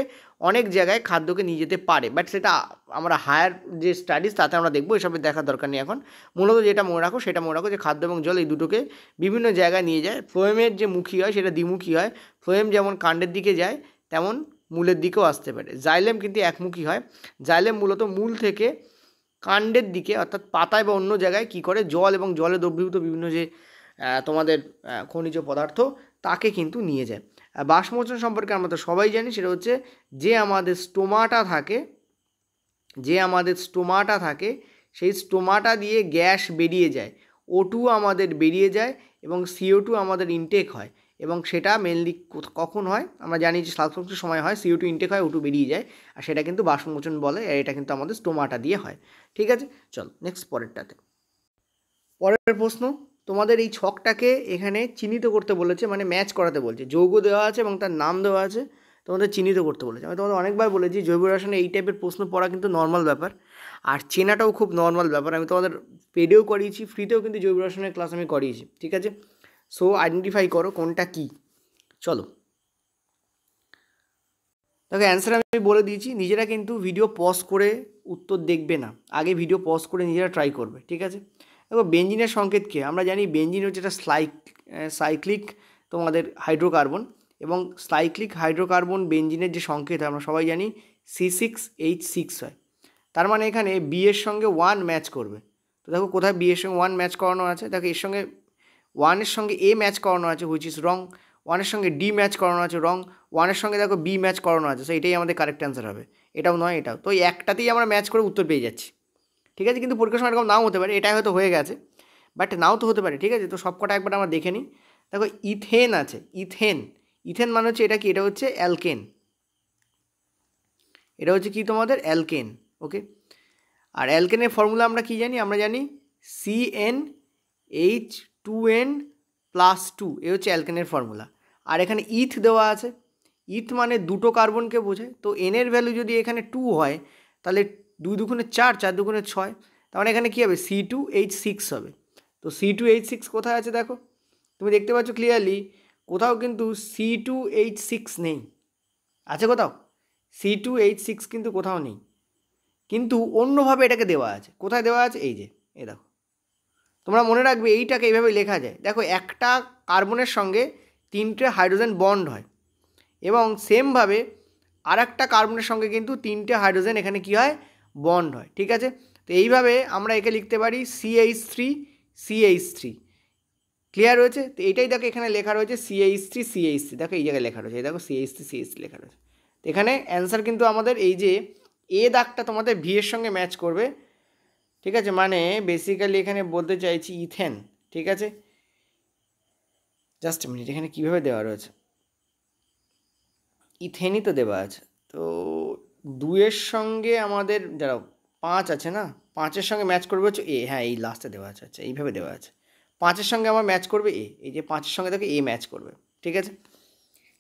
A: অনেক জায়গায় খাদ্যকে নিয়ে যেতে পারে, বাট সেটা আমরা হায়ার যে স্টাডিজ তাতে আমরা দেখবো, এসবের দেখার দরকার নেই এখন। মূলত যেটা মনে রাখো সেটা মনে রাখো যে খাদ্য এবং জল এই দুটোকে বিভিন্ন জায়গায় নিয়ে যায়। ফ্লোয়েমের যে মুখী হয় সেটা দ্বিমুখী হয়। ফ্লোয়েম যেমন কাণ্ডের দিকে যায়, তেমন মূলের দিকেও আসতে পারে। জাইলেম কিন্তু একমুখী হয়। জাইলেম মূলত মূল থেকে কাণ্ডের দিকে, অর্থাৎ পাতায় বা অন্য জায়গায় কী করে, জল এবং জলে দ্রবীভূত বিভিন্ন যে তোমাদের খনিজ পদার্থ, তাকে কিন্তু নিয়ে যায়। বাষ্পমোচন সম্পর্কে আমরা তো সবাই জানি, সেটা হচ্ছে যে আমাদের স্টোমাটা থাকে সেই স্টোমাটা দিয়ে গ্যাস বেরিয়ে যায়, O2 আমাদের বেরিয়ে যায় এবং CO2 আমাদের ইনটেক হয়। এবং সেটা মেনলি কখন হয়? আমরা জানি যে শ্বাসকষ্টের সময় হয়, CO2 ইনটেক হয়, O2 বেরিয়ে যায়, আর সেটা কিন্তু বাষ্পমোচন বলে। আর এটা কিন্তু আমাদের স্টোমাটা দিয়ে হয়, ঠিক আছে। চল নেক্সট পরেরটাতে। পরের প্রশ্ন, তোমাদের এই ছকটাকে এখানে চিহ্নিত করতে বলেছে, মানে ম্যাচ করাতে বলছে। যৌগ দেওয়া আছে এবং তার নাম দেওয়া আছে, তোমাদের চিহ্নিত করতে বলেছে। আমি তোমাদের অনেকবার বলেছি জৈব রসায়নে এই টাইপের প্রশ্ন পড়া কিন্তু নর্মাল ব্যাপার, আর চেনাটাও খুব নর্মাল ব্যাপার। আমি তোমাদের পেডেও করিয়েছি, ফ্রিতেও কিন্তু জৈব রসায়নের ক্লাস আমি করিয়েছি, ঠিক আছে। সো আইডেন্টিফাই করো কোনটা কী। চলো দেখো, অ্যান্সার আমি বলে দিয়েছি। নিজেরা কিন্তু ভিডিও পজ করে উত্তর দেখবে না, আগে ভিডিও পজ করে নিজেরা ট্রাই করবে, ঠিক আছে। দেখো বেঞ্জিনের সংকেত কী? আমরা জানি বেঞ্জিন হচ্ছে একটা সাইক্লিক তোমাদের হাইড্রোকার্বন, এবং সাইক্লিক হাইড্রোকার্বন বেঞ্জিনের যে সংকেত আমরা সবাই জানি C6H6 হয়। তার মানে এখানে বি এর সঙ্গে 1 ম্যাচ করবে। তো দেখো কোথায় বি এর সঙ্গে 1 ম্যাচ করানো আছে, দেখো এর সঙ্গে 1-এর সঙ্গে এ ম্যাচ করানো আছে, হুইচ ইজ রং। 1-এর সঙ্গে ডি ম্যাচ করানো আছে, রং। 1-এর সঙ্গে দেখো বি ম্যাচ করানো আছে, সো এটাই আমাদের কারেক্ট অ্যান্সার হবে। এটাও নয়, এটাও। তো এই একটাতেই আমরা ম্যাচ করে উত্তর পেয়ে যাচ্ছি, ঠিক আছে। কিন্তু পরীক্ষার সময় এরকম নাও হতে পারে, এটাই হয়তো হয়ে গেছে, বাট নাও তো হতে পারে, ঠিক আছে। তো সবকটা একবার আমরা দেখে নিই। দেখো ইথেন আছে, ইথেন মানে হচ্ছে এটা কি? এটা হচ্ছে অ্যালকেন। এটা হচ্ছে কি তোমাদের? অ্যালকেন, ওকে। আর অ্যালকেনের ফর্মুলা আমরা কি জানি? আমরা জানি CnH2n+2, এ হচ্ছে অ্যালকেনের ফর্মুলা। আর এখানে ইথ দেওয়া আছে, ইথ মানে দুটো কার্বনকে বোঝায়। তো এনের ভ্যালু যদি এখানে 2 হয়, তাহলে 2 দুগুণে 4, 4 দুগুণে 6, তার মানে এখানে কী হবে? C2H6 হবে। তো C2H6 কোথায় আছে দেখো, তুমি দেখতে পাচ্ছ ক্লিয়ারলি, কোথাও কিন্তু C2H6 নেই। আছে কোথাও? C2H6 কিন্তু কোথাও নেই, কিন্তু অন্যভাবে এটাকে দেওয়া আছে। কোথায় দেওয়া আছে? এই যে, এই দেখো। তোমরা মনে রাখবে এইটাকে এইভাবে লেখা যায়। দেখো একটা কার্বনের সঙ্গে 3টে হাইড্রোজেন বন্ড হয়, এবং সেমভাবে আর একটা কার্বনের সঙ্গে কিন্তু 3টে হাইড্রোজেন এখানে কী হয়? বন্ড হয়, ঠিক আছে। তো এইভাবে আমরা একে লিখতে পারি CH3CH3। ক্লিয়ার হয়েছে? তো এইটাই দেখো এখানে লেখা রয়েছে CH3CH3, দেখো এই জায়গায় লেখা রয়েছে, এই দেখো CH3CH3 লেখা রয়েছে। তো এখানে অ্যান্সার কিন্তু আমাদের এই যে এ দাগটা তোমাদের ভি এর সঙ্গে ম্যাচ করবে, ঠিক আছে। মানে বেসিক্যালি এখানে বলতে চাইছি ইথেন, ঠিক আছে। জাস্ট মিনিট, এখানে কীভাবে দেওয়া রয়েছে, ইথেনই তো দেওয়া আছে। তো 2-এর সঙ্গে আমাদের যারা 5 আছে না, 5-এর সঙ্গে ম্যাচ করবে হচ্ছে এ। হ্যাঁ, এই লাস্টে দেওয়া আছে, আচ্ছা এইভাবে দেওয়া আছে। 5-এর সঙ্গে আমার ম্যাচ করবে এ, এই যে 5-এর সঙ্গে দেখো এ ম্যাচ করবে। ঠিক আছে,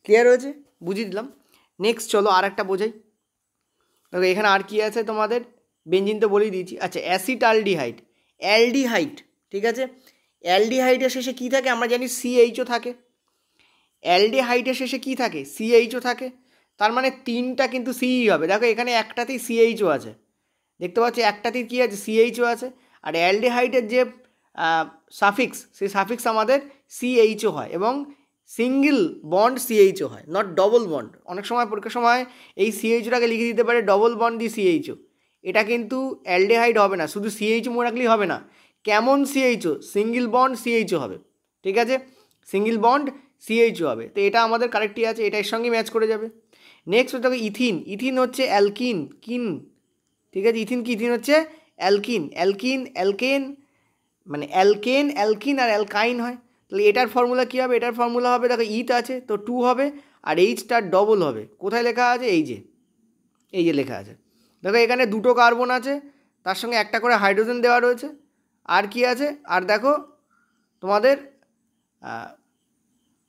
A: ক্লিয়ার হয়েছে, বুঝিয়ে দিলাম। নেক্সট চলো আর একটা বোঝাই। দেখো এখানে আর কি আছে তোমাদের, বেঞ্জিন তো বলেই দিয়েছি। আচ্ছা, অ্যাসিটালডিহাইড, অ্যালডিহাইড, ঠিক আছে। অ্যালডিহাইডের শেষে কী থাকে আমরা জানি, সিএইচও থাকে। অ্যালডিহাইডের শেষে কী থাকে, সিএইচও থাকে। তার মানে 3টা কিন্তু সিই হবে। দেখো এখানে একটাতেই সিএইচও আছে, দেখতে পাচ্ছি একটাতেই কী আছে, সিএইচও আছে। আর অ্যালডিহাইডের যে সাফিক্স, সেই সাফিক্স আমাদের সিএইচও হয়, এবং সিঙ্গেল বন্ড সিএইচও হয়, নট ডবল বন্ড। অনেক সময় পরীক্ষার সময় এই সিএইচটাকে লিখে দিতে পারে ডবল বন্ড দিয়ে সিএইচও। এটা কিন্তু অ্যালডিহাইড হবে না, শুধু সিএইচও মনে রাখলেই হবে না। কেমন সিএইচও, সিঙ্গেল বন্ড সিএইচও হবে। ঠিক আছে, সিঙ্গেল বন্ড সিএইচও হবে। তো এটা আমাদের কারেক্টই আছে, এটা এর সঙ্গে ম্যাচ করে যাবে। নেক্সট হচ্ছে ইথিন। ইথিন হচ্ছে অ্যালকিন, কিন। ঠিক আছে, ইথিন কি, ইথিন হচ্ছে অ্যালকিন। অ্যালকিন, অ্যালকেন, মানে অ্যালকেন, অ্যালকিন আর অ্যালকাইন হয়। তাহলে এটার ফর্মুলা কী হবে, এটার ফর্মুলা হবে, দেখো ইথ আছে তো 2 হবে, আর এইচটার ডবল হবে। কোথায় লেখা আছে, এই যে লেখা আছে। দেখো এখানে 2টো কার্বন আছে, তার সঙ্গে একটা করে হাইড্রোজেন দেওয়া রয়েছে। আর কি আছে, আর দেখো তোমাদের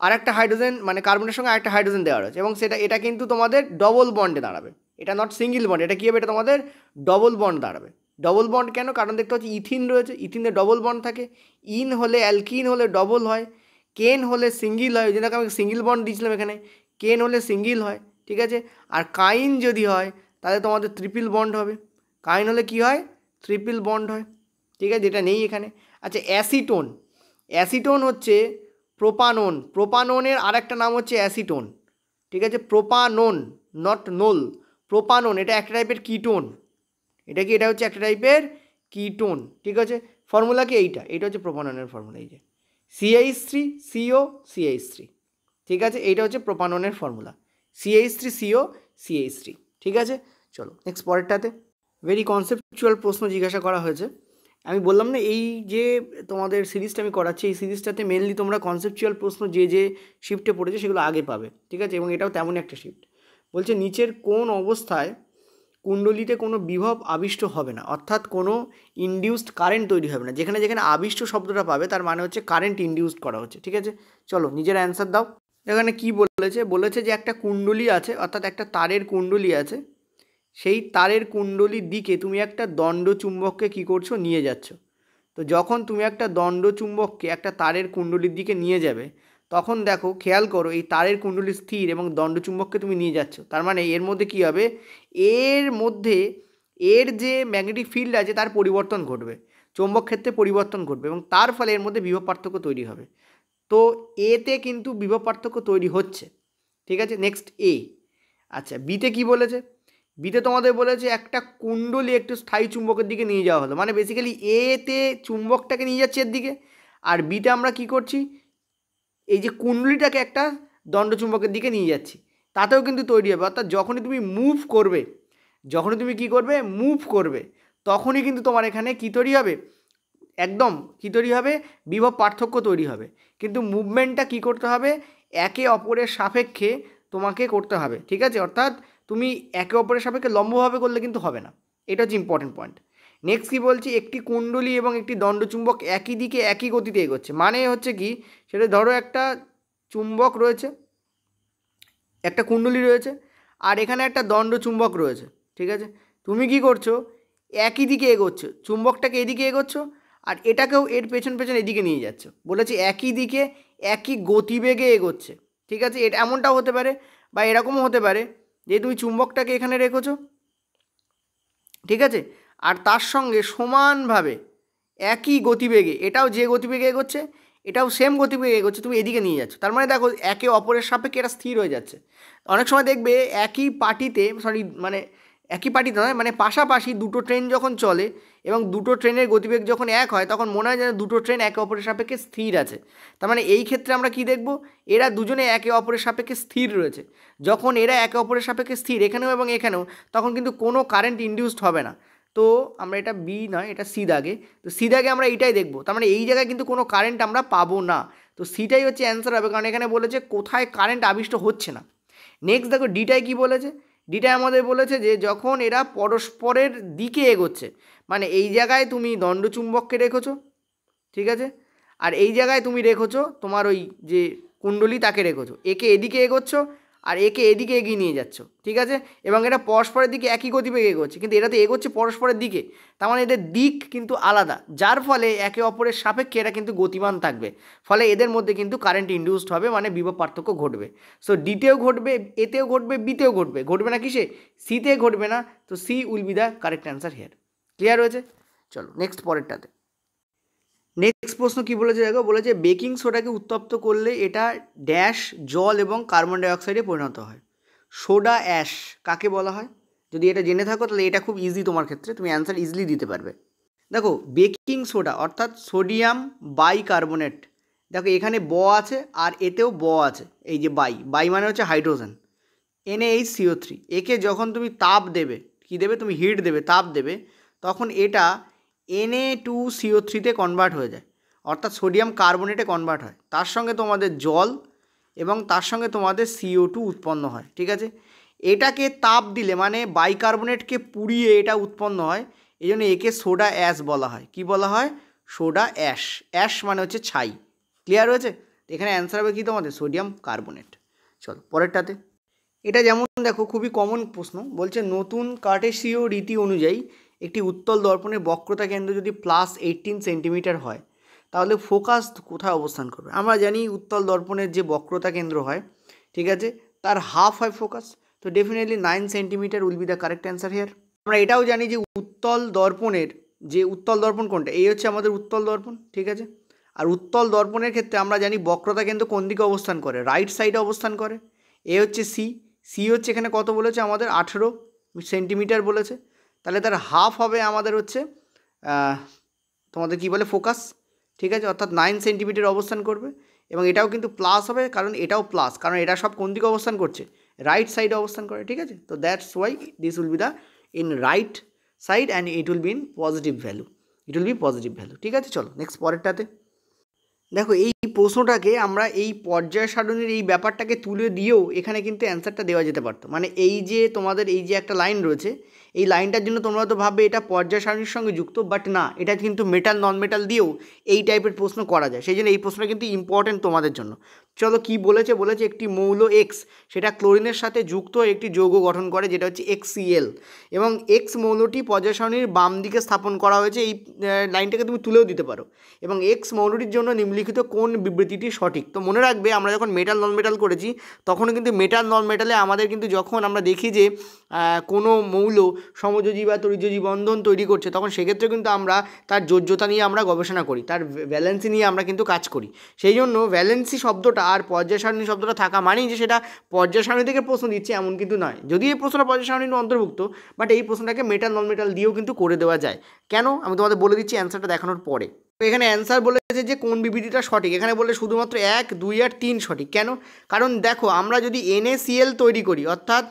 A: আর একটা হাইড্রোজেন, মানে কার্বনের সঙ্গে আরেকটা হাইড্রোজেন দেওয়া রয়েছে, এবং এটা কিন্তু তোমাদের ডবল বন্ডে দাঁড়াবে। এটা নট সিঙ্গেল বন্ড, এটা কী হবে, এটা তোমাদের ডবল বন্ড দাঁড়াবে। ডবল বন্ড কেন, কারণ দেখতে পাচ্ছি ইথিন রয়েছে, ইথিনে ডবল বন্ড থাকে। ইন হলে, অ্যালকিন হলে ডবল হয়, কেন হলে সিঙ্গেল হয়, যেটাকে আমি সিঙ্গেল বন্ড দিয়েছিলাম এখানে, কেন হলে সিঙ্গেল হয়। ঠিক আছে, আর কাইন যদি হয় তাহলে তোমাদের ট্রিপল বন্ড হবে। কাইন হলে কি হয়, ট্রিপল বন্ড হয়। ঠিক আছে, যেটা নেই এখানে। আচ্ছা, অ্যাসিটোন। অ্যাসিটোন হচ্ছে প্রোপানোন। প্রোপানোনের আরেকটা নাম হচ্ছে অ্যাসিটোন। ঠিক আছে, প্রোপানোন, নট নোল, প্রোপানোন। এটা একটা টাইপের কিটোন। এটা কি, এটা হচ্ছে একটা টাইপের কিটোন। ঠিক আছে, ফর্মুলা কি, এইটা হচ্ছে প্রোপানোনের ফর্মুলা, এই যে CH3CO CH3। ঠিক আছে, এইটা হচ্ছে প্রোপানোনের ফর্মুলা, CH3CO CH3। ঠিক আছে, চলো নেক্সট পরেরটাতে। ভেরি কনসেপচুয়াল প্রশ্ন জিজ্ঞাসা করা হয়েছে। আমি বললাম না, এই যে তোমাদের সিরিজটা আমি করাচ্ছি, এই সিরিজটাতে মেনলি তোমরা কনসেপচুয়াল প্রশ্ন যে শিফটে পড়েছে সেগুলো আগে পাবে। ঠিক আছে, এবং এটাও তেমনই একটা শিফট। বলছে নিচের কোন অবস্থায় কুণ্ডলিতে কোনো বিভব আবিষ্ট হবে না, অর্থাৎ কোনো ইনডিউসড কারেন্ট তৈরি হবে না। যেখানে যেখানে আবিষ্ট শব্দটা পাবে তার মানে হচ্ছে কারেন্ট ইনডিউসড করা হচ্ছে। ঠিক আছে, চলো নিজের অ্যান্সার দাও। এখানে কি বলেছে যে একটা কুণ্ডলী আছে, অর্থাৎ একটা তারের কুণ্ডলী আছে, সেই তারের কুণ্ডলীর দিকে তুমি একটা দণ্ডচুম্বককে কী করছো, নিয়ে যাচ্ছ। তো যখন তুমি একটা দণ্ডচুম্বককে একটা তারের কুণ্ডলীর দিকে নিয়ে যাবে, তখন দেখো, খেয়াল করো, এই তারের কুণ্ডলী স্থির এবং দণ্ডচুম্বককে তুমি নিয়ে যাচ্ছ। তার মানে এর মধ্যে কী হবে, এর যে ম্যাগনেটিক ফিল্ড আছে তার পরিবর্তন ঘটবে, চৌম্বক ক্ষেত্রে পরিবর্তন ঘটবে, এবং তার ফলে এর মধ্যে বিভব পার্থক্য তৈরি হবে। তো এতে কিন্তু বিভব পার্থক্য তৈরি হচ্ছে। ঠিক আছে, নেক্সট এ। আচ্ছা, বিতে কি বলেছে, বিতে তোমাদের বলেছে একটা কুণ্ডলী একটু স্থায়ী চুম্বকের দিকে নিয়ে যাওয়া হলো, মানে বেসিক্যালি এতে চুম্বকটাকে নিয়ে যাচ্ছে এর দিকে, আর বিতে আমরা কি করছি, এই যে কুণ্ডলীটাকে একটা দণ্ডচুম্বকের দিকে নিয়ে যাচ্ছি। তাতেও কিন্তু তৈরি হবে, অর্থাৎ যখনই তুমি মুভ করবে, মুভ করবে, তখনই কিন্তু তোমার এখানে কী তৈরি হবে, একদম কী তৈরি হবে, বিভব পার্থক্য তৈরি হবে। কিন্তু মুভমেন্টটা কী করতে হবে, একে অপরের সাপেক্ষে তোমাকে করতে হবে। ঠিক আছে, অর্থাৎ তুমি একে অপরের সাপেক্ষে লম্বভাবে করলে কিন্তু হবে না। এটা হচ্ছে ইম্পর্টেন্ট পয়েন্ট। নেক্সট কী বলছি, একটি কুণ্ডলী এবং একটি দণ্ডচুম্বক একই দিকে একই গতিতে এগোচ্ছে। মানে হচ্ছে কি, সেটা ধরো একটা চুম্বক রয়েছে, একটা কুণ্ডলী রয়েছে, আর এখানে একটা দণ্ডচুম্বক রয়েছে। ঠিক আছে, তুমি কি করছো, একই দিকে এগোচ্ছো, চুম্বকটাকে এদিকে এগোচ্ছো, আর এটাকেও এর পেছন পেছন এদিকে নিয়ে যাচ্ছ। বলেছে একই দিকে একই গতিবেগে এগোচ্ছে। ঠিক আছে, এটা এমনটাও হতে পারে, বা এরকমও হতে পারে যে তুমি চুম্বকটাকে এখানে রেখেছো, ঠিক আছে, আর তার সঙ্গে সমানভাবে একই গতিবেগে, এটাও যে গতিবেগে এগোচ্ছে, এটাও সেম গতিবেগে এগোচ্ছে, তুমি এদিকে নিয়ে যাচ্ছ। তার মানে দেখো, একে অপরের সাপেক্ষে এটা স্থির হয়ে যাচ্ছে। অনেক সময় দেখবে একই পার্টিতে নয়, মানে পাশাপাশি দুটো ট্রেন যখন চলে এবং দুটো ট্রেনের গতিবেগ যখন এক হয়, তখন মনে হয় যেন দুটো ট্রেন একে অপরের সাপেক্ষে স্থির আছে। তার মানে এই ক্ষেত্রে আমরা কি দেখব, এরা দুজনে একে অপরের সাপেক্ষে স্থির রয়েছে। যখন এরা একে অপরের সাপেক্ষে স্থির এখানেও এবং এখানেও, তখন কিন্তু কোনো কারেন্ট ইনডিউসড হবে না। তো আমরা এটা বি নয়, এটা সি দাগে, তো সি দাগে আমরা এইটাই দেখব। তার মানে এই জায়গায় কিন্তু কোনো কারেন্ট আমরা পাবো না। তো সিটাই হচ্ছে অ্যান্সার হবে, কারণ এখানে বলেছে কোথায় কারেন্ট আবিষ্ট হচ্ছে না। নেক্সট দেখো ডিটায় কী বলেছে, ডিটায় আমাদের বলেছে যে যখন এরা পরস্পরের দিকে এগোচ্ছে, মানে এই জায়গায় তুমি দণ্ডচুম্বককে রেখেছো, ঠিক আছে, আর এই জায়গায় তুমি রেখেছো তোমার ওই যে কুণ্ডলী তাকে রেখেছো, একে এদিকে এগোচ্ছ আর একে এদিকে এগিয়ে নিয়ে যাচ্ছ, ঠিক আছে, এবং এটা পরস্পরের দিকে একই গতিবেগে এগোচ্ছে, কিন্তু এটা তো এগোচ্ছে পরস্পরের দিকে, তার মানে এদের দিক কিন্তু আলাদা, যার ফলে একে অপরের সাপেক্ষে এরা কিন্তু গতিমান থাকবে, ফলে এদের মধ্যে কিন্তু কারেন্ট ইনডিউসড হবে, মানে বিভব পার্থক্য ঘটবে। সো ডিতেও ঘটবে, এতেও ঘটবে, বিতেও ঘটবে, ঘটবে না কিসে, সিতে ঘটবে না, তো C will be the correct answer here. Clear হয়েছে? চলো নেক্সট পরেরটাতে। নেক্সট প্রশ্ন কী বলেছে দেখো, বলেছে বেকিং সোডাকে উত্তপ্ত করলে এটা ড্যাশ জল এবং কার্বন ডাইঅক্সাইডে পরিণত হয়। সোডা অ্যাশ কাকে বলা হয়? যদি এটা জেনে থাকো তাহলে এটা খুব ইজি তোমার ক্ষেত্রে, তুমি অ্যান্সার ইজিলি দিতে পারবে। দেখো বেকিং সোডা অর্থাৎ সোডিয়াম বাইকার্বনেট, দেখো এখানে ব আছে আর এতেও ব আছে, এই যে বাই মানে হচ্ছে হাইড্রোজেন, NaHCO3, একে যখন তুমি তাপ দেবে, কী দেবে তুমি, হিট দেবে, তাপ দেবে, তখন এটা Na2CO3-তে কনভার্ট হয়ে যায়, অর্থাৎ সোডিয়াম কার্বনেটে কনভার্ট হয়, তার সঙ্গে তোমাদের জল এবং তার সঙ্গে তোমাদের CO2 উৎপন্ন হয়, ঠিক আছে। এটাকে তাপ দিলে মানে বাইকার্বনেটকে পুড়িয়ে এটা উৎপন্ন হয়, এই জন্য একে সোডা অ্যাশ বলা হয়। কি বলা হয়? Soda ash. অ্যাশ মানে হচ্ছে ছাই। ক্লিয়ার হয়েছে? এখানে অ্যান্সার হবে কি তোমাদের, সোডিয়াম কার্বনেট। চলো পরেরটাতে। এটা যেমন দেখো খুবই কমন প্রশ্ন, বলছে নতুন কার্টেসীয় রীতি অনুযায়ী একটি উত্তল দর্পণের বক্রতা কেন্দ্র যদি +18 সেন্টিমিটার হয়, তাহলে ফোকাস কোথায় অবস্থান করবে? আমরা জানি উত্তল দর্পণের যে বক্রতা কেন্দ্র হয়, ঠিক আছে, তার হাফ হয় ফোকাস, তো definitely 9 centimetre will be the correct answer here. আমরা এটাও জানি যে উত্তল দর্পণের যে উত্তল দর্পণ কোনটা, এই হচ্ছে আমাদের উত্তল দর্পণ, ঠিক আছে, আর উত্তল দর্পণের ক্ষেত্রে আমরা জানি বক্রতা কেন্দ্র কোন দিকে অবস্থান করে, রাইট সাইডে অবস্থান করে। এ হচ্ছে সি হচ্ছে এখানে কত বলেছে আমাদের, 18 সেন্টিমিটার বলেছে, তাহলে তার হাফ হবে আমাদের হচ্ছে তোমাদের কি বলে, ফোকাস, ঠিক আছে, অর্থাৎ 9 সেন্টিমিটার অবস্থান করবে, এবং এটাও কিন্তু প্লাস হবে, কারণ এটাও প্লাস, কারণ এটা সব কোন দিকে অবস্থান করছে, রাইট সাইডে অবস্থান করে, ঠিক আছে। তো that's why this will be the in right side and it will be in positive value, it will be positive value, ঠিক আছে। চলো নেক্সট পরেরটাতে। দেখো এই প্রশ্নটাকে আমরা এই পর্যায় সারণীর এই ব্যাপারটাকে তুলে দিয়েও এখানে কিন্তু অ্যান্সারটা দেওয়া যেতে পারতো, মানে এই যে তোমাদের এই যে একটা লাইন রয়েছে, এই লাইনটার জন্য তোমরা তো ভাববে এটা পর্যায় সারণীর সঙ্গে যুক্ত, বাট না, এটা কিন্তু মেটাল নন মেটাল দিয়েও এই টাইপের প্রশ্ন করা যায়, সেই জন্য এই প্রশ্নটা কিন্তু ইম্পর্টেন্ট তোমাদের জন্য। চলো কি বলেছে, বলেছে একটি মৌল এক্স সেটা ক্লোরিনের সাথে যুক্ত একটি যৌগ গঠন করে যেটা হচ্ছে HCl, এবং এক্স মৌলটি পর্যায় সারণীর বাম দিকে স্থাপন করা হয়েছে, এই লাইনটাকে তুমি তুলেও দিতে পারো, এবং এক্স মৌলটির জন্য নিম্নলিখিত কোন বিবৃতিটি সঠিক। তো মনে রাখবে আমরা যখন মেটাল নন মেটাল করেছি তখন কিন্তু মেটাল নন মেটালে আমাদের কিন্তু যখন আমরা দেখি যে কোনো মৌল সমযোজী বা তরিযোজী বন্ধন তৈরি করছে, তখন সেক্ষেত্রে কিন্তু আমরা তার যোজ্যতা নিয়ে আমরা গবেষণা করি, তার ভ্যালেন্সি নিয়ে আমরা কিন্তু কাজ করি, সেই জন্য ভ্যালেন্সি শব্দটা আর পর্যায় সারণী শব্দটা থাকা মানেই যে সেটা পর্যায় সারণী থেকে প্রশ্ন দিচ্ছে এমন কিন্তু নয়, যদি এই প্রশ্নটা পর্যায় সারণীর অন্তর্ভুক্ত, বাট এই প্রশ্নটাকে মেটাল নন মেটাল দিয়েও কিন্তু করে দেওয়া যায়। কেন আমি তোমাদের বলে দিচ্ছি অ্যান্সারটা দেখানোর পরে। এখানে অ্যান্সার বলেছে যে কোন বিবৃতিটা সঠিক, এখানে বলে শুধুমাত্র 1, 2 আর 3 সঠিক। কেন? কারণ দেখো আমরা যদি NaCl তৈরি করি, অর্থাৎ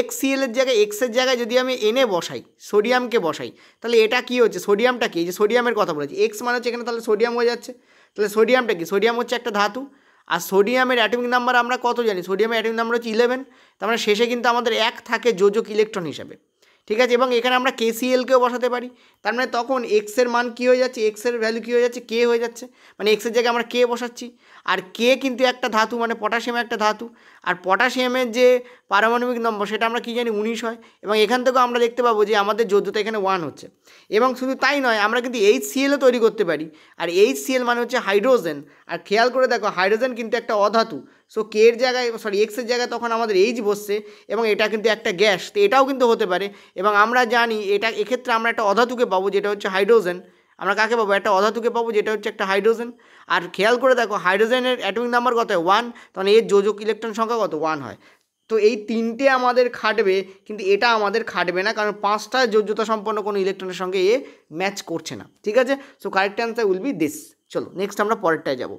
A: HCl এর জায়গায় এক্সের জায়গায় যদি আমি Na বসাই, সোডিয়ামকে বসাই, তাহলে এটা কি হচ্ছে, সোডিয়ামটা কি, এই যে সোডিয়ামের কথা বলেছি, এক্স মানে হচ্ছে এখানে তাহলে সোডিয়াম হয়ে যাচ্ছে, তাহলে সোডিয়ামটা কি, সোডিয়াম হচ্ছে একটা ধাতু, আর সোডিয়ামের অ্যাটমিক নাম্বার আমরা কত জানি, সোডিয়ামের অ্যাটমিক নাম্বার হচ্ছে 11, তার মানে শেষে কিন্তু আমাদের 1 থাকে যোজক ইলেকট্রন হিসাবে, ঠিক আছে, এবং এখানে আমরা KCl-কেও বসাতে পারি, তার মানে তখন এক্সের মান কী হয়ে যাচ্ছে, এক্সের ভ্যালু কী হয়ে যাচ্ছে, কে হয়ে যাচ্ছে, মানে এক্সের জায়গায় আমরা কে বসাচ্ছি, আর কে কিন্তু একটা ধাতু, মানে পটাশিয়াম একটা ধাতু, আর পটাশিয়ামের যে পারমাণবিক নম্বর সেটা আমরা কী জানি 19 হয়, এবং এখান থেকেও আমরা দেখতে পাবো যে আমাদের যোজ্যতা এখানে 1 হচ্ছে, এবং শুধু তাই নয় আমরা কিন্তু HCl-ও তৈরি করতে পারি, আর HCl মানে হচ্ছে হাইড্রোজেন, আর খেয়াল করে দেখো হাইড্রোজেন কিন্তু একটা অধাতু, সো কে এর জায়গায় এক্সের জায়গায় তখন আমাদের H বসছে, এবং এটা কিন্তু একটা গ্যাস, তো এটাও কিন্তু হতে পারে, এবং আমরা জানি এটা এক্ষেত্রে আমরা একটা অধাতুকে পাবো যেটা হচ্ছে হাইড্রোজেন, আমরা কাকে পাবো, একটা অধাতুকে পাবো যেটা হচ্ছে একটা হাইড্রোজেন, আর খেয়াল করে দেখো হাইড্রোজেনের অ্যাটমিক নাম্বার কত হয়, 1, তখন এর যোজক ইলেকট্রন সংখ্যা কত, 1 হয়। তো এই তিনটে আমাদের খাটবে, কিন্তু এটা আমাদের খাটবে না, কারণ 5টা যোজ্যতা সম্পন্ন কোনো ইলেকট্রনের সঙ্গে এ ম্যাচ করছে না, ঠিক আছে। So correct answer will be this. চলো নেক্সট আমরা পরেরটায় যাব।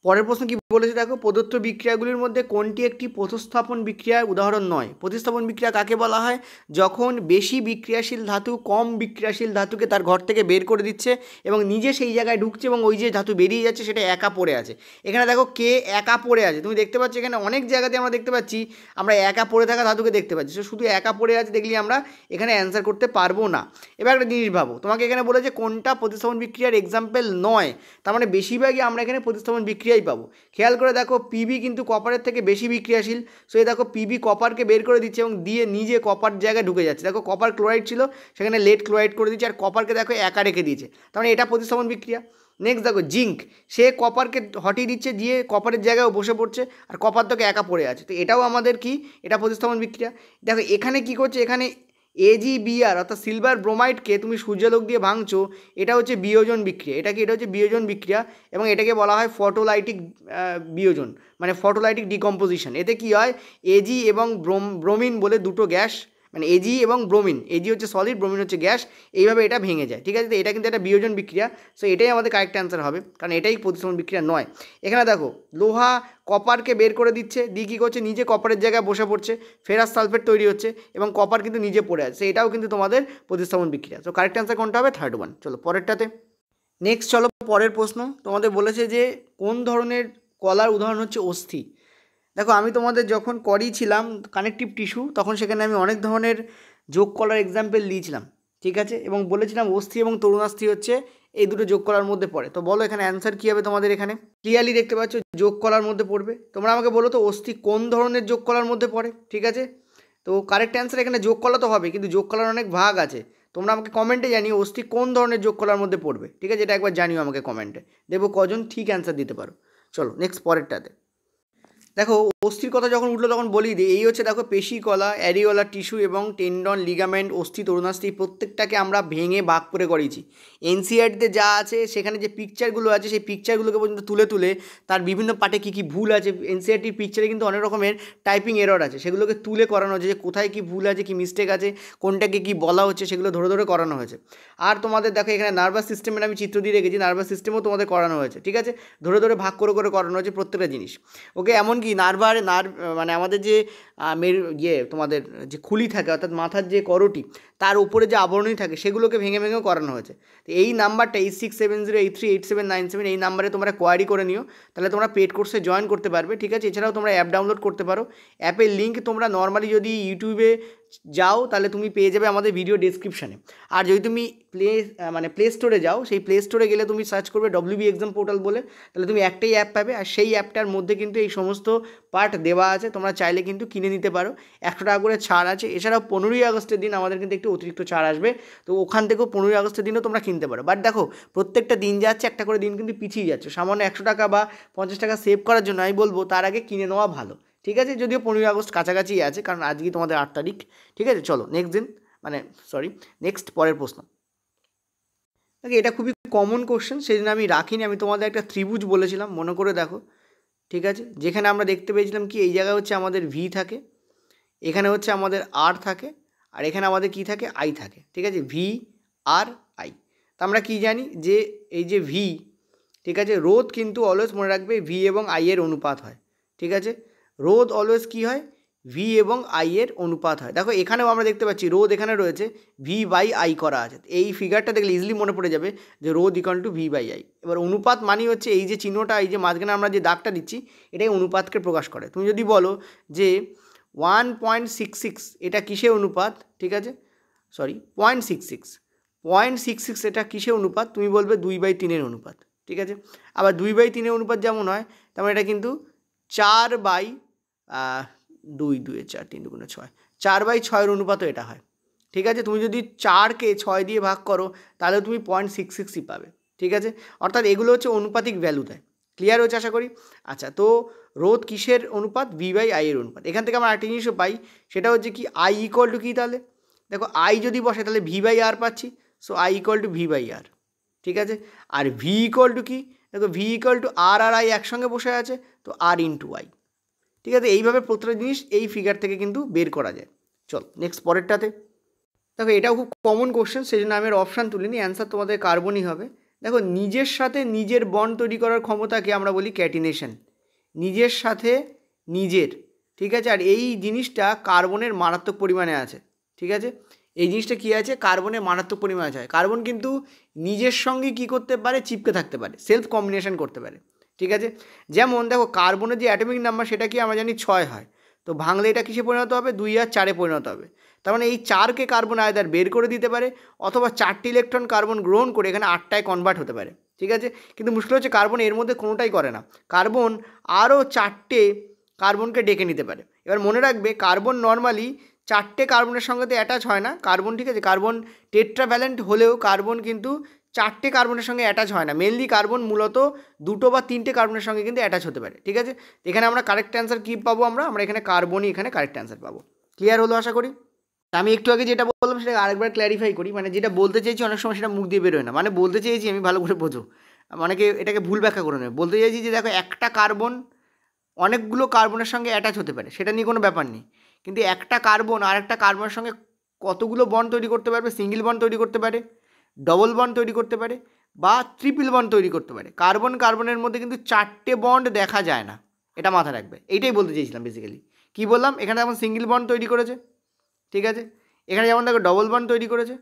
A: পরের প্রশ্ন কি বলেছে দেখো, প্রদত্ত বিক্রিয়াগুলির মধ্যে কোনটি একটি প্রতিস্থাপন বিক্রিয়ার উদাহরণ নয়? প্রতিস্থাপন বিক্রিয়া কাকে বলা হয়? যখন বেশি বিক্রিয়াশীল ধাতু কম বিক্রিয়াশীল ধাতুকে তার ঘর থেকে বের করে দিচ্ছে এবং নিজে সেই জায়গায় ঢুকছে এবং ওই যে ধাতু বেরিয়ে যাচ্ছে সেটা একা পড়ে আছে। এখানে দেখো কে একা পড়ে আছে, তুমি দেখতে পাচ্ছ এখানে অনেক জায়গাতে আমরা দেখতে পাচ্ছি আমরা একা পড়ে থাকা ধাতুকে দেখতে পাচ্ছি। শুধু একা পড়ে আছে দেখলে আমরা এখানে অ্যান্সার করতে পারবো না। এবার একটা জিনিস ভাবো, তোমাকে এখানে বলেছে কোনটা প্রতিস্থাপন বিক্রিয়ার এক্সাম্পল নয়, তার মানে বেশিরভাগই আমরা এখানে প্রতিস্থাপন বিক্রিয়াই পাবো। খেয়াল করে দেখো, পিবি কিন্তু কপারের থেকে বেশি বিক্রিয়াশীল, সো এই দেখো পিবি কপারকে বের করে দিচ্ছে এবং দিয়ে নিজে কপার জায়গায় ঢুকে যাচ্ছে। দেখো কপার ক্লোরাইড ছিল, সেখানে লেড ক্লোরাইড করে দিচ্ছে, আর কপারকে দেখো একা রেখে দিয়েছে, তার মানে এটা প্রতিস্থাপন বিক্রিয়া। নেক্সট দেখো জিঙ্ক, সে কপারকে হটিয়ে দিচ্ছে, দিয়ে কপারের জায়গায় বসে পড়ছে, আর কপার তোকে একা পড়ে আছে, তো এটাও আমাদের কি, এটা প্রতিস্থাপন বিক্রিয়া। দেখো এখানে কি করছে, এখানে AgBr অর্থাৎ সিলভার ব্রোমাইডকে তুমি সূর্যালোক দিয়ে ভাঙছো, এটা হচ্ছে বিয়োজন বিক্রিয়া। এটা কি, এটা হচ্ছে বিয়োজন বিক্রিয়া এবং এটাকে বলা হয় ফটোলাইটিক বিয়োজন, মানে ফটোলাইটিক ডিকম্পোজিশন। এতে কি হয়, Ag এবং ব্রোমিন বলে দুটো গ্যাস, মানে Ag এবং ব্রোমিন, Ag হচ্ছে সলিড, ব্রোমিন হচ্ছে গ্যাস, এইভাবে এটা ভেঙে যায়। ঠিক আছে, তো এটা কিন্তু একটা বিয়োজন বিক্রিয়া, সো এটাই আমাদের কারেক্ট অ্যান্সার হবে, কারণ এটাই প্রতিস্থাপন বিক্রিয়া নয়। এখানে দেখো লোহা কপারকে বের করে দিচ্ছে, দিয়ে কী করছে, নিজে কপারের জায়গায় বসে পড়ছে, ফেরাস সালফেট তৈরি হচ্ছে এবং কপার কিন্তু নিজে পড়ে আছে, এটাও কিন্তু তোমাদের প্রতিস্থাপন বিক্রিয়া। তো কারেক্ট অ্যান্সার কোনটা হবে, থার্ড ওয়ান। চলো পরেরটাতে। নেক্সট চলো পরের প্রশ্ন, তোমাদের বলেছে যে কোন ধরনের কলার উদাহরণ হচ্ছে অস্থি। দেখো আমি তোমাদের যখন করিয়েছিলাম কানেকটিভ টিস্যু, তখন সেখানে আমি অনেক ধরনের যোগ কলার এক্সাম্পল দিয়েছিলাম, ঠিক আছে, এবং বলেছিলাম অস্থি এবং তরুণাস্থি হচ্ছে এই দুটো যোগ কলার মধ্যে পড়ে। তো বলো এখানে অ্যান্সার কী হবে তোমাদের? এখানে ক্লিয়ারলি দেখতে পাচ্ছ যোগ কলার মধ্যে পড়বে। তোমরা আমাকে বলো তো অস্থি কোন ধরনের যোগ কলার মধ্যে পড়ে? ঠিক আছে, তো কারেক্ট অ্যান্সার এখানে যোগ কলা তো হবে, কিন্তু যোগ কলার অনেক ভাগ আছে। তোমরা আমাকে কমেন্টে জানিও অস্থি কোন ধরনের যোগ কলার মধ্যে পড়বে, ঠিক আছে, এটা একবার জানিও আমাকে কমেন্টে, দেখবো কজন ঠিক অ্যান্সার দিতে পারো। চলো নেক্সট পরেরটাতে। দেখো অস্থির কথা যখন উঠলো তখন বলি দিই, এই হচ্ছে দেখো পেশি কলা, অ্যারিওলা টিস্যু এবং টেন্ডন, লিগামেন্ট, অস্থি, তরুণাস্থি, প্রত্যেকটাকে আমরা ভেঙে ভাগ করে করিয়েছি। এনসিইআরটিতে যা আছে সেখানে যে পিকচারগুলো আছে সেই পিকচারগুলোকে পর্যন্ত তুলে তুলে তার বিভিন্ন পার্টে কী কী ভুল আছে, এনসিইআরটির পিকচারে কিন্তু অনেক রকমের টাইপিং এরর আছে, সেগুলোকে তুলে করানো হয়েছে যে কোথায় কী ভুল আছে, কী মিস্টেক আছে, কোনটাকে কী বলা হচ্ছে, সেগুলো ধরে ধরে করানো হয়েছে। আর তোমাদের দেখো এখানে নার্ভাস সিস্টেমের আমি চিত্র দিয়ে রেখেছি, নার্ভাস সিস্টেমও তোমাদের করানো হয়েছে, ঠিক আছে, ধরে ধরে ভাগ করে করে করানো হয়েছে প্রত্যেকটা জিনিস। ওকে, এমনকি নার্ভ মানে আমাদের যে তোমাদের যে খুলি থাকে অর্থাৎ মাথার যে করটি, তার উপরে যে আবরণী থাকে সেগুলোকে ভেঙে ভেঙেও করানো হয়েছে। তো এই নাম্বারটা 8670838797 এই নাম্বারে তোমরা কোয়ারি করে নিও, তাহলে তোমরা পেড কোর্সে জয়েন করতে পারবে, ঠিক আছে। এছাড়াও তোমরা অ্যাপ ডাউনলোড করতে পারো, অ্যাপের লিঙ্ক তোমরা নর্মালি যদি ইউটিউবে যাও তাহলে তুমি পেয়ে যাবে আমাদের ভিডিও ডেসক্রিপশানে। আর যদি তুমি প্লে স্টোরে যাও, সেই প্লে স্টোরে গেলে তুমি সার্চ করবে WB এক্সাম পোর্টাল বলে, তাহলে তুমি একটাই অ্যাপ পাবে, আর সেই অ্যাপটার মধ্যে কিন্তু এই সমস্ত পার্ট দেওয়া আছে, তোমরা চাইলে কিন্তু কিনে নিতে পারো, 100 টাকা করে ছাড় আছে। এছাড়াও 15ই আগস্টের দিন আমাদের কিন্তু একটু অতিরিক্ত ছাড় আসবে, তো ওখান থেকেও 15ই আগস্টের দিনও তোমরা কিনতে পারো। বাট দেখো প্রত্যেকটা দিন যাচ্ছে, একটা করে দিন কিন্তু পিছিয়ে যাচ্ছে, সামান্য 100 টাকা বা 50 টাকা সেভ করার জন্য আমি বলবো তার আগে কিনে নেওয়া ভালো, ঠিক আছে, যদিও 15ই আগস্ট কাছাকাছি আছে, কারণ আজকে তোমাদের 8 তারিখ, ঠিক আছে। চলো নেক্সট পরের প্রশ্ন। দেখো এটা খুবই কমন কোশ্চেন, সেই জন্য আমি রাখিনি, আমি তোমাদের একটা ত্রিভুজ বলেছিলাম, মনে করে দেখো, ঠিক আছে, যেখানে আমরা দেখতে পেয়েছিলাম কি এই জায়গায় হচ্ছে আমাদের ভি থাকে, এখানে হচ্ছে আমাদের আর থাকে, আর এখানে আমাদের কি থাকে, আই থাকে, ঠিক আছে, ভি আর আই। তা আমরা কি জানি যে এই যে ভি, ঠিক আছে, রোধ কিন্তু অলওয়েজ মনে রাখবে ভি এবং আই এর অনুপাত হয়, ঠিক আছে, রোধ অলওয়েজ কী হয়, ভি এবং আই এর অনুপাত হয়। দেখো এখানেও আমরা দেখতে পাচ্ছি রোধ এখানে রয়েছে, ভি বাই আই করা আছে, এই ফিগারটা দেখলে ইজিলি মনে পড়ে যাবে যে রোধ equal to V by I. এবার অনুপাত মানি হচ্ছে এই যে চিহ্নটা, এই যে মাঝখানে আমরা যে দাগটা দিচ্ছি, এটাই অনুপাতকে প্রকাশ করে। তুমি যদি বলো যে 1.66 এটা কিসের অনুপাত, ঠিক আছে, 0.66 এটা কিসের অনুপাত, তুমি বলবে 2/3 অনুপাত, ঠিক আছে। আবার 2/3 অনুপাত যেমন হয়, তেমন এটা কিন্তু 4/2 2 4 3 2 6 4/6 অনুপাতও এটা হয়, ঠিক আছে। তুমি যদি 4কে 6 দিয়ে ভাগ করো তাহলে তুমি 0.66ই পাবে, ঠিক আছে। অর্থাৎ এগুলো হচ্ছে অনুপাতিক ভ্যালু দেয়। ক্লিয়ার হচ্ছে আশা করি। আচ্ছা, তো রোধ কিসের অনুপাত, ভি বাই আই এর অনুপাত। এখান থেকে আমরা একটা জিনিসও পাই, সেটা হচ্ছে কি আই ইকুয়াল টু কী, তাহলে দেখো আই যদি বসে তাহলে ভি বাই আর পাচ্ছি, so I equal to V by R, ঠিক আছে। আর ভি ইকুয়াল টু কি, দেখো ভি ইকুয়াল টু আর আর আই একসঙ্গে বসে আছে, তো আর ইন্টু আই, ঠিক আছে। এইভাবে প্রত্যেকটা জিনিস এই ফিগার থেকে কিন্তু বের করা যায়। চল নেক্সট পরেরটাতে। দেখো এটাও খুব কমন কোশ্চেন, সেই জন্য আমি আর অপশান তুলিনি, অ্যান্সার তোমাদের কার্বনই হবে। দেখো নিজের সাথে নিজের বন্ড তৈরি করার ক্ষমতাকে আমরা বলি ক্যাটিনেশন, নিজের সাথে নিজের, ঠিক আছে। আর এই জিনিসটা কার্বনের মারাত্মক পরিমাণে আছে, ঠিক আছে। এই জিনিসটা কী আছে, কার্বনের মারাত্মক পরিমাণে আছে। কার্বন কিন্তু নিজের সঙ্গে কী করতে পারে, চিপকে থাকতে পারে, সেলফ কম্বিনেশন করতে পারে, ঠিক আছে। যেমন দেখো কার্বনের যে অ্যাটমিক নাম্বার সেটা কি আমরা জানি 6 হয়, তো ভাঙলে এটা কিসে পরিণত হবে, 2 আর 4-এ পরিণত হবে। তার মানে এই 4কে কার্বন আয়দার বের করে দিতে পারে, অথবা 4টি ইলেকট্রন কার্বন গ্রহণ করে এখানে 8টায় কনভার্ট হতে পারে, ঠিক আছে। কিন্তু মুশকিল হচ্ছে কার্বন এর মধ্যে কোনোটাই করে না। কার্বন আরও 4টে কার্বনকে ডেকে নিতে পারে। এবার মনে রাখবে কার্বন নর্মালি 4টে কার্বনের সঙ্গে তো অ্যাটাচ হয় না কার্বন, ঠিক আছে। কার্বন টেট্রাভ্যালেন্ট হলেও কার্বন কিন্তু 4টে কার্বনের সঙ্গে অ্যাটাচ হয় না। মেনলি কার্বন মূলত 2টো বা 3টে কার্বনের সঙ্গে কিন্তু অ্যাটাচ হতে পারে, ঠিক আছে। এখানে আমরা কারেক্ট অ্যান্সার কী পাবো, আমরা এখানে কার্বনই এখানে কারেক্ট অ্যান্সার পাবো। ক্লিয়ার হলো আশা করি। আমি একটু আগে যেটা বললাম সেটা আরেকবার ক্ল্যারিফাই করি, মানে যেটা বলতে চেয়েছি অনেক সময় সেটা মুখ দিয়ে বেরোয় না, মানে বলতে চেয়েছি আমি ভালো করে বোঝো, অনেকে এটাকে ভুল ব্যাখ্যা করে নেবে। বলতে চাইছি যে দেখো একটা কার্বন অনেকগুলো কার্বনের সঙ্গে অ্যাটাচ হতে পারে, সেটা নিয়ে কোনো ব্যাপার নেই। কিন্তু একটা কার্বন আর একটা কার্বনের সঙ্গে কতগুলো বন্ড তৈরি করতে পারবে, সিঙ্গেল বন্ড তৈরি করতে পারে, ডবল বন্ড তৈরি করতে পারে, বা ট্রিপল বন্ড তৈরি করতে পারে। কার্বনের মধ্যে কিন্তু 4টে বন্ড দেখা যায় না, এটা মাথায় রাখবে। এইটাই বলতে চেয়েছিলাম বেসিক্যালি। কী বললাম, এখানে যেমন সিঙ্গেল বন্ড তৈরি করেছে, ঠিক আছে, এখানে যেমন দেখো ডবল বন্ড তৈরি করেছে,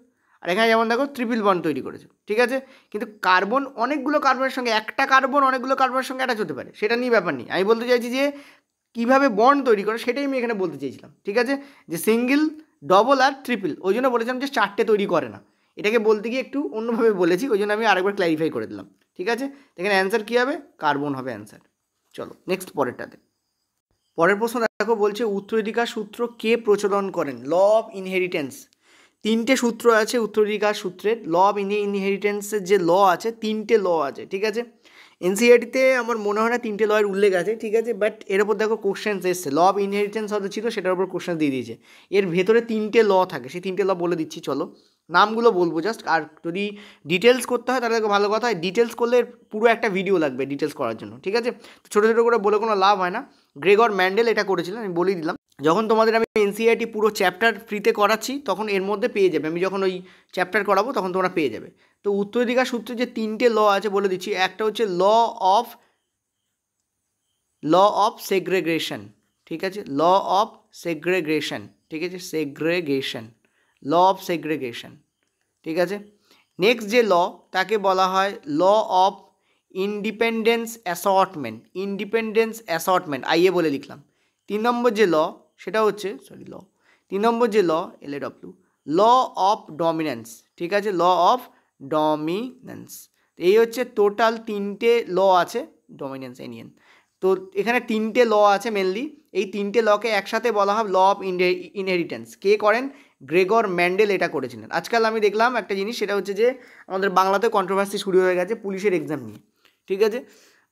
A: আর এখানে যেমন দেখো ট্রিপল বন্ড তৈরি করেছে, ঠিক আছে। কিন্তু কার্বন অনেকগুলো কার্বনের সঙ্গে, একটা কার্বন অনেকগুলো কার্বনের সঙ্গে অ্যাটাচ হতে পারে, সেটা নিয়ে ব্যাপার নেই। আমি বলতে চাইছি যে কীভাবে বন্ড তৈরি করে সেটাই আমি এখানে বলতে চেয়েছিলাম, ঠিক আছে। যে সিঙ্গেল, ডবল আর ট্রিপল, ওই জন্য বলেছিলাম যে 4টে তৈরি করে না। এটাকে বলতে গিয়ে একটু অন্যভাবে বলেছি, ওই জন্য আমি আরেকবার ক্ল্যারিফাই করে দিলাম, ঠিক আছে। এখানে অ্যান্সার কী হবে, কার্বন হবে অ্যান্সার। চলো নেক্সট পরেরটাতে। পরের প্রশ্ন দেখো, বলছে উত্তরাধিকার সূত্র কে প্রচলন করেন, ল অফ ইনহেরিটেন্স। 3টে সূত্র আছে উত্তরাধিকার সূত্রের। ল অফ ইনহেরিটেন্সের যে ল আছে, 3টে ল আছে, ঠিক আছে। এনসিইআরটিতে আমার মনে হয় না 3টে ল এর উল্লেখ আছে, ঠিক আছে। বাট এর ওপর দেখো কোশ্চেন্স এসছে, ল অফ ইনহেরিটেন্স হয়তো ছিল, সেটার উপর কোশ্চেন দিয়ে দিয়েছে। এর ভেতরে 3টে ল থাকে, সেই 3টে ল বলে দিচ্ছি, চলো নামগুলো বলবো জাস্ট। আর যদি ডিটেলস করতে হয় তাহলে দেখো ভালো কথা, ডিটেলস করলে পুরো একটা ভিডিও লাগবে ডিটেলস করার জন্য, ঠিক আছে। তো ছোটো ছোটো করে বলে কোনো লাভ হয় না। গ্রেগর ম্যান্ডেল এটা করেছিলেন, আমি বলেই দিলাম। যখন তোমাদের আমি এনসিইআরটি পুরো চ্যাপ্টার ফ্রিতে করাচ্ছি তখন এর মধ্যে পেয়ে যাবে, আমি যখন ওই চ্যাপ্টার করাবো তখন তোমরা পেয়ে যাবে। তো উত্তরাধিকার সূত্রে যে 3টে ল আছে বলে দিচ্ছি। একটা হচ্ছে ল অফ সেগ্রেগেশন, ঠিক আছে, ল অফ সেগ্রেগেশন, ঠিক আছে, সেগ্রেগেশন, ল অফ সেগ্রেগেশন, ঠিক আছে। নেক্সট যে ল তাকে বলা হয় law of independence assortment, I A বলে লিখলাম। 3 নম্বর যে ল সেটা হচ্ছে LAW, ল অফ ডমিনেন্স, ঠিক আছে, ল অফ ডমিনেন্স। এই হচ্ছে টোটাল 3টে ল আছে, ডমিনেন্স এনিয়েন। তো এখানে 3টে ল আছে মেনলি, এই 3টে লকে একসাথে বলা হয় ল অফ ইনহেরিটেন্স। কে করেন, গ্রেগর ম্যান্ডেল এটা করেছিলেন। আজকাল আমি দেখলাম একটা জিনিস, সেটা হচ্ছে যে আমাদের বাংলাতে কন্ট্রোভার্সি শুরু হয়ে গেছে পুলিশের এক্সাম নিয়ে, ঠিক আছে।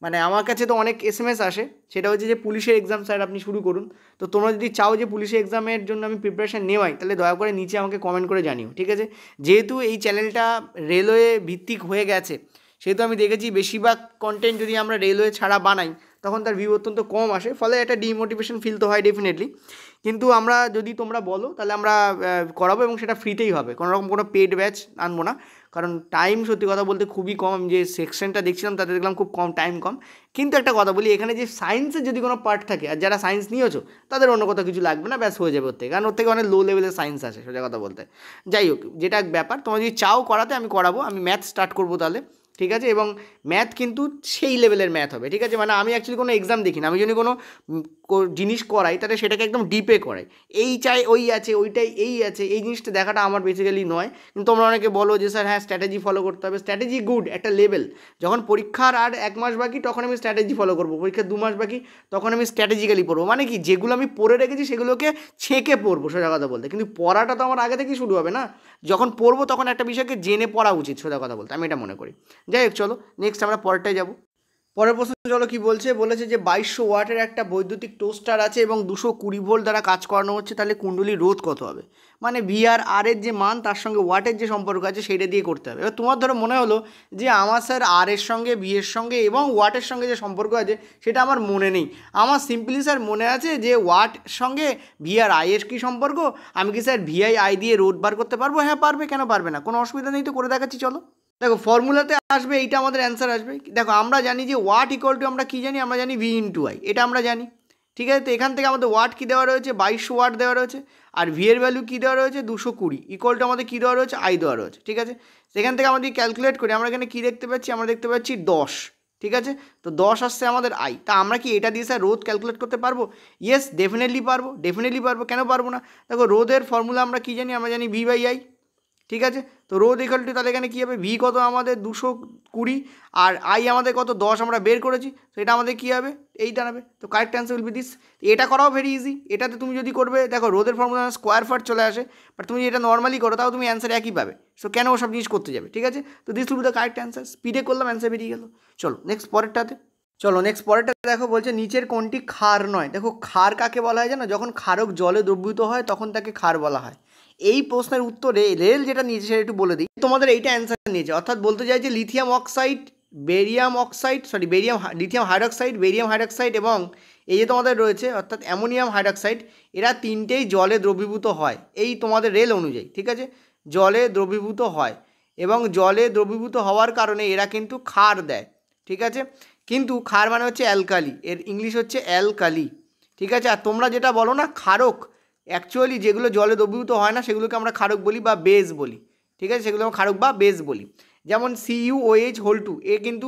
A: মানে আমার কাছে তো অনেক SMS আসে, সেটা হচ্ছে যে পুলিশের এক্সাম স্যার আপনি শুরু করুন। তো তোমরা যদি চাও যে পুলিশের এক্সামের জন্য আমি প্রিপারেশান নেওয়াই, তাহলে দয়া করে নিচে আমাকে কমেন্ট করে জানিও, ঠিক আছে। যেহেতু এই চ্যানেলটা রেলওয়ে ভিত্তিক হয়ে গেছে, সেহেতু আমি দেখেছি বেশিরভাগ কন্টেন্ট যদি আমরা রেলওয়ে ছাড়া বানাই তখন তার ভিউ অত্যন্ত কম আসে, ফলে একটা ডিমোটিভেশন ফিল তো হয় ডেফিনেটলি। কিন্তু আমরা যদি তোমরা বলো তাহলে আমরা করাবো, এবং সেটা ফ্রিতেই হবে, কোনো রকম কোনো পেড ব্যাচ আনবো না। কারণ টাইম সত্যি কথা বলতে খুবই কম। আমি যে সেকশনটা দেখছিলাম তাতে দেখলাম খুব কম টাইম, কম। কিন্তু একটা কথা বলি, এখানে যে সায়েন্সের যদি কোনো পার্ট থাকে, আর যারা সায়েন্স নিয়েছো তাদের অন্য কথা কিছু লাগবে না, ব্যাস হয়ে যাবে ওর থেকে, কারণ ওর থেকে অনেক লো লেভেলের সায়েন্স আসে সোজা কথা বলতে। যাই হোক, যেটা ব্যাপার, তোমরা যদি চাও করাতে আমি করাবো, আমি ম্যাথ স্টার্ট করবো তাহলে, ঠিক আছে। এবং ম্যাথ কিন্তু সেই লেভেলের ম্যাথ হবে, ঠিক আছে। মানে আমি অ্যাকচুয়ালি কোনো এক্সাম দেখি না, আমি যদি কোনো জিনিস করাই তাহলে সেটাকে একদম ডিপে করাই, এই চাই ওই আছে, ওইটাই এই আছে, এই জিনিসটা দেখাটা আমার বেসিক্যালি নয়। কিন্তু তোমরা অনেকে বলো যে স্যার হ্যাঁ স্ট্র্যাটেজি ফলো করতে হবে, স্ট্র্যাটেজি গুড একটা লেভেল। যখন পরীক্ষার আর 1 মাস বাকি তখন আমি স্ট্র্যাটেজি ফলো করবো, পরীক্ষার 2 মাস বাকি তখন আমি স্ট্র্যাটেজিক্যালি পড়বো। মানে কি, যেগুলো আমি পড়ে রেখেছি সেগুলোকে ছেঁকে পড়বো সোজা কথা বলতে। কিন্তু পড়াটা তো আমার আগে থেকেই শুরু হবে না, যখন পড়বো তখন একটা বিষয়কে জেনে পড়া উচিত সোজা কথা বলতে, আমি এটা মনে করি। যাই হোক, চলো নেক্সট আমরা পরেরটায় যাবো। পরের প্রশ্ন চলো কি বলছে, বলেছে যে 2200 ওয়াটের একটা বৈদ্যুতিক টোস্টার আছে এবং 220 ভোল্ট দ্বারা কাজ করানো হচ্ছে, তাহলে কুণ্ডলীর রোধ কত হবে। মানে VAR এর যে মান তার সঙ্গে ওয়াটের যে সম্পর্ক আছে সেইটা দিয়ে করতে হবে। এবার তোমার ধরো মনে হলো যে আমার স্যার আর এর সঙ্গে V এর সঙ্গে এবং ওয়াটের সঙ্গে যে সম্পর্ক আছে সেটা আমার মনে নেই। আমার সিম্পলি স্যার মনে আছে যে ওয়াট সঙ্গে VRI এর কী সম্পর্ক, আমি কি স্যার VII দিয়ে রোধ বার করতে পারবো? হ্যাঁ পারবে, কেন পারবে না, কোনো অসুবিধা নেই, তো করে দেখাচ্ছি চলো। দেখো ফর্মুলাতে আসবে, এইটা আমাদের অ্যান্সার আসবে। দেখো আমরা জানি যে ওয়াট ইকুয়াল টু, আমরা কী জানি, আমরা জানি ভি ইন্টু আই, এটা আমরা জানি। ঠিক আছে, তো এখান থেকে আমাদের ওয়াট কী দেওয়া রয়েছে, 2200 ওয়াট দেওয়া রয়েছে। আর ভি এর ভ্যালু কী দেওয়া রয়েছে, 220 ইকুয়াল টু আমাদের কী দেওয়া রয়েছে, আই দেওয়া রয়েছে। ঠিক আছে, সেখান থেকে আমাদের ক্যালকুলেট করি, আমরা এখানে কী দেখতে পাচ্ছি, আমরা দেখতে পাচ্ছি 10। ঠিক আছে, তো 10 আসছে আমাদের আই। তা আমরা কি এটা দিয়ে স্যার রোধ ক্যালকুলেট করতে পারবো? ইয়েস, ডেফিনেটলি পারবো, ডেফিনেটলি পারবো, কেন পারবো না। দেখো রোধের ফর্মুলা আমরা কী জানি, আমরা জানি ভি বাই আই। ঠিক আছে, তো রোধ ইকুয়াল টু, তাহলে এখানে কী হবে, ভি কত আমাদের 220 আর আই আমাদের কত 10 আমরা বের করেছি, তো এটা আমাদের কী হবে, এই দাঁড়াবে। তো correct answer will be this. এটা করাও ভেরি ইজি। এটাতে তুমি যদি করবে, দেখো রোধের ফর্মুলা স্কোয়ার ফাট চলে আসে, বাট তুমি এটা নর্মালি করো তাও তুমি অ্যান্সার একই পাবে। সো কেন ওসব জিনিস করতে যাবে? ঠিক আছে, তো this will be the correct answer. স্পিডে করলাম, অ্যান্সার বেরিয়ে গেল। চলো নেক্সট পরেরটাতে। চলো নেক্সট পরেরটা দেখো, বলছে নিচের কোনটি ক্ষার নয়। দেখো ক্ষার কাকে বলা হয় জানো? যখন ক্ষারক জলে দ্রবীভূত হয় তখন তাকে ক্ষার বলা হয়। এই প্রশ্নের উত্তরে রেল যেটা নিয়েছে সেটা একটু বলে দিই তোমাদের। এইটা অ্যান্সার নিয়েছে, অর্থাৎ বলতে চাইছে lithium oxide, lithium hydroxide, barium hydroxide এবং এই যে তোমাদের রয়েছে অর্থাৎ অ্যামোনিয়াম হাইড্রক্সাইড, এরা তিনটেই জলে দ্রবীভূত হয় এই তোমাদের রেল অনুযায়ী। ঠিক আছে, জলে দ্রবীভূত হয় এবং জলে দ্রবীভূত হওয়ার কারণে এরা কিন্তু ক্ষার দেয়। ঠিক আছে, কিন্তু ক্ষার মানে হচ্ছে অ্যালকালি, এর ইংলিশ হচ্ছে অ্যালকালি। ঠিক আছে, আর তোমরা যেটা বলো না ক্ষারক, অ্যাকচুয়ালি যেগুলো জলে দ্রবীভূত হয় না সেগুলোকে আমরা ক্ষারক বলি বা বেস বলি। ঠিক আছে, সেগুলো আমরা ক্ষারক বা বেস বলি। যেমন CuOH2, এ কিন্তু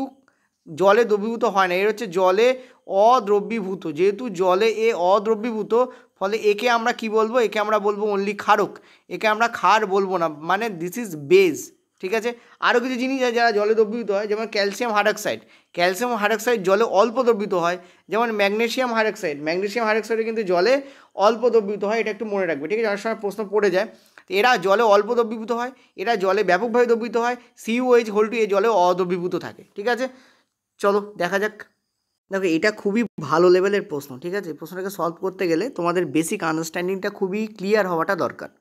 A: জলে দ্রবীভূত হয় না, এর হচ্ছে জলে অদ্রবীভূত। যেহেতু জলে এ অদ্রবীভূত, ফলে একে আমরা কি বলবো, একে আমরা বলবো অনলি ক্ষারক, একে আমরা ক্ষার বলবো না, মানে দিস ইজ বেস। ঠিক আছে, আরও কিছু জিনিস আছে যারা জলে দ্রবীভূত হয়, যেমন ক্যালসিয়াম হাইড্রক্সাইড জলে অল্প দ্রবীভূত হয়। যেমন ম্যাগনেসিয়াম হাইড্রক্সাইড কিন্তু জলে অল্প দ্রবীভূত হয়, এটা একটু মনে রাখবে। ঠিক আছে, অনেক সময় প্রশ্ন পড়ে যায়। এরা জলে অল্প দ্রবীভূত হয়, এরা জলে ব্যাপকভাবে দ্রবীভূত হয়। CuOH2 এ জলে অদ্রবীভূত থাকে। ঠিক আছে, চলো দেখা যাক। দেখো এটা খুবই ভালো লেভেলের প্রশ্ন। ঠিক আছে, প্রশ্নটাকে সলভ করতে গেলে তোমাদের বেসিক আন্ডারস্ট্যান্ডিংটা খুবই ক্লিয়ার হওয়াটা দরকার।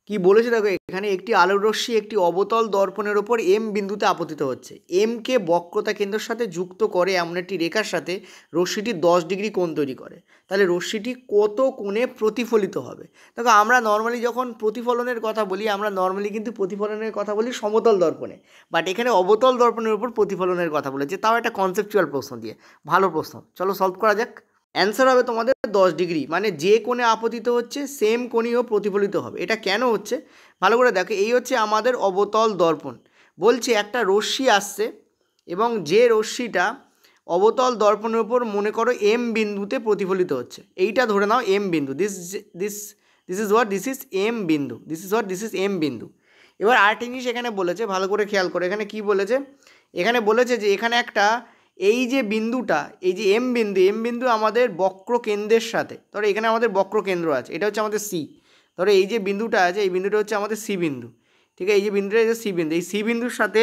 A: কি বলেছে দেখো, এখানে একটি আলোর রশ্মি একটি অবতল দর্পণের ওপর এম বিন্দুতে আপতিত হচ্ছে। এমকে বক্রতা কেন্দ্রের সাথে যুক্ত করে এমন একটি রেখার সাথে রশ্মিটি 10 ডিগ্রি কোণ তৈরি করে। তাহলে রশ্মিটি কত কোণে প্রতিফলিত হবে? দেখো আমরা নর্মালি যখন প্রতিফলনের কথা বলি, আমরা নর্মালি কিন্তু প্রতিফলনের কথা বলি সমতল দর্পণে, বাট এখানে অবতল দর্পণের উপর প্রতিফলনের কথা বলেছে, তাও একটা কনসেপচুয়াল প্রশ্ন দিয়ে। ভালো প্রশ্ন, চলো সলভ করা যাক। অ্যান্সার হবে তোমাদের 10 ডিগ্রি, মানে যে কোণে আপতিত হচ্ছে সেম কোণেও প্রতিফলিত হবে। এটা কেন হচ্ছে ভালো করে দেখো, এই হচ্ছে আমাদের অবতল দর্পণ। বলছে একটা রশ্মি আসছে এবং যে রশ্মিটা অবতল দর্পণের উপর মনে করো এম বিন্দুতে প্রতিফলিত হচ্ছে, এইটা ধরে নাও এম বিন্দু। দিস ইজ এম বিন্দু। এবার আরেকটা জিনিস এখানে বলেছে, ভালো করে খেয়াল করে, এখানে কি বলেছে, এখানে বলেছে যে এখানে একটা এই যে বিন্দুটা, এই যে এম বিন্দু আমাদের বক্র কেন্দ্রের সাথে, ধরো এখানে আমাদের বক্র কেন্দ্র আছে, এটা হচ্ছে আমাদের সি। ধরো এই যে বিন্দুটা আছে, এই বিন্দুটা হচ্ছে আমাদের সি বিন্দু। ঠিক আছে, এই যে বিন্দুটা হচ্ছে সি বিন্দু, এই সি বিন্দুর সাথে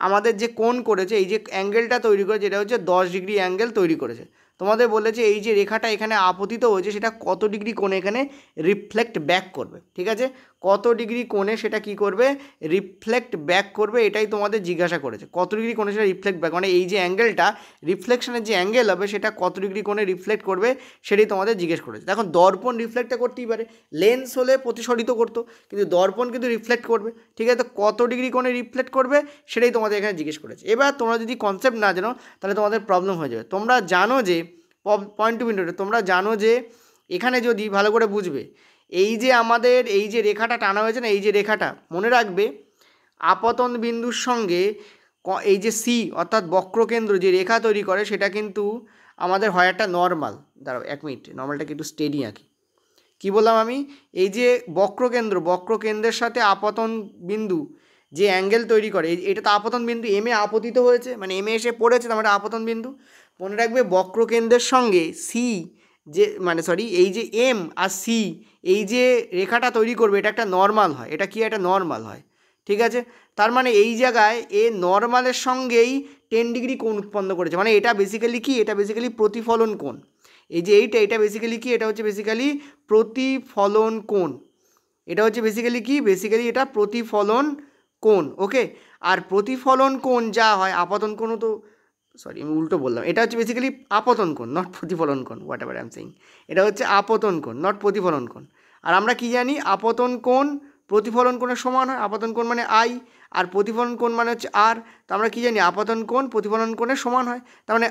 A: আমাদের যে কোণ করেছে, এই যে অ্যাঙ্গেলটা তৈরি করেছে, এটা হচ্ছে 10 ডিগ্রি অ্যাঙ্গেল তৈরি করেছে। তোমাদের বলেছে এই যে রেখাটা এখানে আপতিত হয়েছে সেটা কত ডিগ্রি কোণে এখানে রিফ্লেক্ট ব্যাক করবে। ঠিক আছে, কত ডিগ্রি কোণে সেটা কি করবে, রিফ্লেক্ট ব্যাক করবে, এটাই তোমাদের জিজ্ঞাসা করেছে। কত ডিগ্রি কোণে সেটা রিফ্লেক্ট ব্যাক, মানে এই যে অ্যাঙ্গেলটা, রিফ্লেকশনের যে অ্যাঙ্গেল হবে সেটা কত ডিগ্রি কোণে রিফ্লেক্ট করবে সেটাই তোমাদের জিজ্ঞেস করেছে। দেখো দর্পণ রিফ্লেক্টটা করতেই পারে, লেন্স হলে প্রতিসরিত করতো, কিন্তু দর্পণ কিন্তু রিফ্লেক্ট করবে। ঠিক আছে, তো কত ডিগ্রি কোণে রিফ্লেক্ট করবে সেটাই তোমাদের এখানে জিজ্ঞেস করেছে। এবার তোমরা যদি কনসেপ্ট না জানো তাহলে তোমাদের প্রবলেম হয়ে যাবে। তোমরা জানো যে পয়েন্ট টু পয়েন্ট, তোমরা জানো যে এখানে যদি ভালো করে বুঝবে, এই যে আমাদের এই যে রেখাটা টানা হয়েছে না, এই যে রেখাটা মনে রাখবে আপতন বিন্দুর সঙ্গে এই যে সি অর্থাৎ বক্রকেন্দ্র যে রেখা তৈরি করে সেটা কিন্তু আমাদের হয় একটা নর্মাল। দাঁড়াও 1 মিনিট, নর্মালটাকে একটু স্টেডি আঁকি। কী বললাম আমি, এই যে বক্রকেন্দ্রের সাথে আপতন বিন্দু যে অ্যাঙ্গেল তৈরি করে, এটা তো আপতন বিন্দু, এমে আপতিত হয়েছে, মানে এমে এসে পড়েছে, তার মানে আপতন বিন্দু। মনে রাখবে বক্রকেন্দ্রের সঙ্গে সি যে মানে সরি এই যে এম আর সি এই যে রেখাটা তৈরি করবে, এটা একটা নর্মাল হয়, এটা কি একটা নর্মাল হয়। ঠিক আছে, তার মানে এই জায়গায় এ নর্মালের সঙ্গেই 10 ডিগ্রি কোণ উৎপন্ন করেছে, মানে এটা বেসিক্যালি কি, এটা বেসিক্যালি প্রতিফলন কোণ। এই যে এটা বেসিক্যালি কি, এটা হচ্ছে বেসিক্যালি প্রতিফলন কোণ। এটা হচ্ছে বেসিক্যালি কি, বেসিক্যালি এটা প্রতিফলন কোণ। ওকে, আর প্রতিফলন কোণ যা হয়, আপতন কোণও তো, সরি আমি উল্টো বললাম, এটা হচ্ছে বেসিক্যালি আপতন কোণ, নট প্রতিফলন কোণ, what ever I am saying. এটা হচ্ছে আপতন কোণ, নট প্রতিফলন কোণ। আর আমরা কি জানি, আপতন কোণ প্রতিফলন কোণের সমান হয়, আপাতন কোণ মানে আই, আর প্রতিফলন কোণ মানে হচ্ছে আর। তো আমরা কী জানি, আপাতন কোণ প্রতিফলন কোণের সমান হয়, তার মানে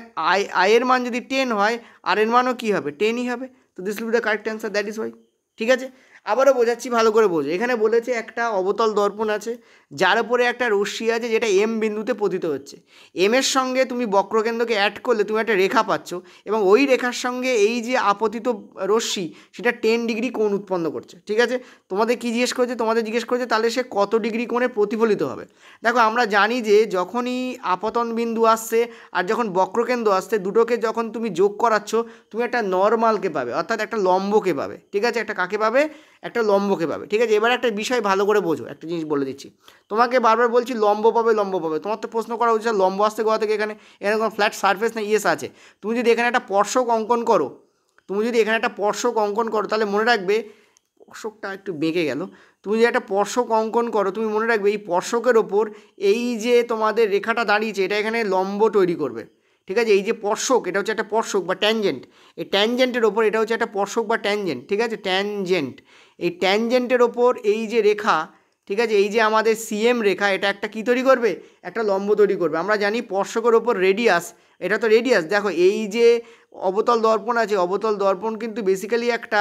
A: আইয়ের মান যদি 10 হয় আর এর মানও কী হবে, 10ই হবে। তো this will be the correct answer, that is Y. ঠিক আছে, আবারও বোঝাচ্ছি, ভালো করে বোঝো। এখানে বলেছে একটা অবতল দর্পণ আছে যার উপরে একটা রশ্মি আছে যেটা এম বিন্দুতে পতিত হচ্ছে। এমের সঙ্গে তুমি বক্রকেন্দ্রকে অ্যাড করলে তুমি একটা রেখা পাচ্ছ, এবং ওই রেখার সঙ্গে এই যে আপতিত রশ্মি সেটা 10 ডিগ্রি কোণ উৎপন্ন করছে। ঠিক আছে, তোমাদের কি জিজ্ঞেস করেছে, তোমাদের জিজ্ঞেস করেছে তাহলে সে কত ডিগ্রি কোণে প্রতিফলিত হবে। দেখো আমরা জানি যে যখনই আপতন বিন্দু আসছে আর যখন বক্রকেন্দ্র আসছে, দুটোকে যখন তুমি যোগ করাচ্ছ তুমি একটা নর্মালকে পাবে, অর্থাৎ একটা লম্বকে পাবে। ঠিক আছে, একটা কাকে পাবে, একটা লম্বকে পাবে। ঠিক আছে, এবার একটা বিষয় ভালো করে বোঝো, একটা জিনিস বলে দিচ্ছি তোমাকে, বারবার বলছি লম্ব পাবে, লম্ব পাবে। তোমার তো প্রশ্ন করা উচিত লম্ব আসতে কোথা থেকে, এখানে এখানে কোনো ফ্ল্যাট সারফেস না, ইয়েস আছে। তুমি যদি এখানে একটা স্পর্শক অঙ্কন করো, তাহলে মনে রাখবে, স্পর্শকটা একটু বেঁকে গেল, তুমি যদি একটা স্পর্শক অঙ্কন করো তুমি মনে রাখবে এই স্পর্শকের ওপর এই যে তোমাদের রেখাটা দাঁড়িয়েছে এটা এখানে লম্ব তৈরি করবে। ঠিক আছে, এই যে স্পর্শক এটা হচ্ছে একটা স্পর্শক বা ট্যানজেন্ট, এই ট্যানজেন্টের ওপর এটা হচ্ছে একটা স্পর্শক বা ট্যানজেন্ট। ঠিক আছে, ট্যানজেন্ট, এই ট্যানজেন্টের ওপর এই যে রেখা, ঠিক আছে, এই যে আমাদের সিএম রেখা, এটা একটা কী তৈরি করবে, একটা লম্ব তৈরি করবে। আমরা জানি স্পর্শকের ওপর রেডিয়াস, এটা তো রেডিয়াস। দেখো এই যে অবতল দর্পণ আছে, অবতল দর্পণ কিন্তু বেসিক্যালি একটা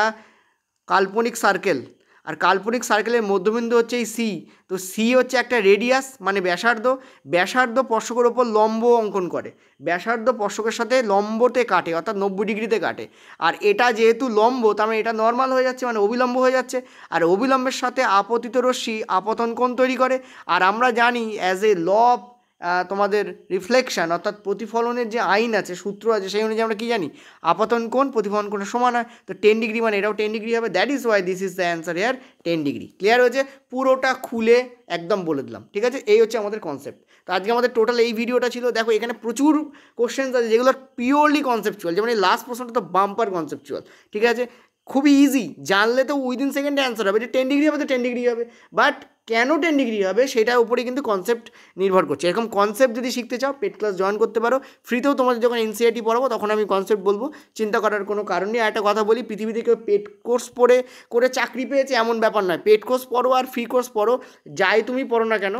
A: কাল্পনিক সার্কেল, আর কাল্পনিক সার্কেলের মধ্যবিন্দু হচ্ছে এই সি। তো সি হচ্ছে একটা রেডিয়াস মানে ব্যাসার্ধ, ব্যাসার্ধ স্পর্শকের ওপর লম্ব অঙ্কন করে, ব্যাসার্ধ স্পর্শকের সাথে লম্বতে কাটে, অর্থাৎ 90 ডিগ্রিতে কাটে। আর এটা যেহেতু লম্ব তার মানে এটা নর্মাল হয়ে যাচ্ছে, মানে অবিলম্ব হয়ে যাচ্ছে, আর অবিলম্বের সাথে আপতিত রশ্মি আপতন কোণ তৈরি করে। আর আমরা জানি অ্যাজ এ ল অফ তোমাদের রিফ্লেকশন, অর্থাৎ প্রতিফলনের যে আইন আছে, সূত্র আছে, সেই অনুযায়ী আমরা কী জানি, আপতন কোণ প্রতিফলন কোণের সমান হয়। তো 10 ডিগ্রি মানে এটাও 10 ডিগ্রি হবে, that is why this is the answer here 10 degree. Clear হয়েছে, পুরোটা খুলে একদম বলে দিলাম। ঠিক আছে, এই হচ্ছে আমাদের কনসেপ্ট। তো আজকে আমাদের টোটাল এই ভিডিওটা ছিল। দেখো এখানে প্রচুর কোশ্চেন্স আছে যেগুলো পিওরলি কনসেপচুয়াল, যেমন এই লাস্ট প্রশ্নটা তো বাম্পার কনসেপচুয়াল। ঠিক আছে, খুবই ইজি, জানলে তো উইদিন সেকেন্ডে অ্যান্সার হবে। এটা 10 ডিগ্রি হবে তো 10 ডিগ্রি হবে, বাট কেন 10 ডিগ্রি হবে সেটার উপরেই কিন্তু কনসেপ্ট নির্ভর করছে। এরকম কনসেপ্ট যদি শিখতে চাও পেড ক্লাস জয়েন করতে পারো ফ্রিতেও। তোমাদের যখন এনসিআরটি পড়াবো তখন আমি কনসেপ্ট বলবো, চিন্তা করার কোনো কারণ নেই। আর একটা কথা বলি, পৃথিবীতে কেউ পেড কোর্স করে চাকরি পেয়েছে এমন ব্যাপার নয়। পেড কোর্স পড়ো আর ফ্রি কোর্স পড়ো, যাই তুমি পড়ো না কেন,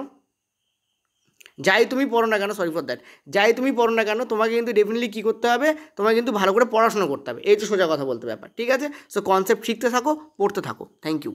A: সরি ফর দ্যাট, যাই তুমি পড়ো না কেন, তোমাকে কিন্তু ডেফিনেটলি কী করতে হবে, তোমাকে কিন্তু ভালো করে পড়াশোনা করতে হবে। এই তো সোজা কথা বলতে ব্যাপার। ঠিক আছে, সো কনসেপ্ট শিখতে থাকো, পড়তে থাকো। Thank you.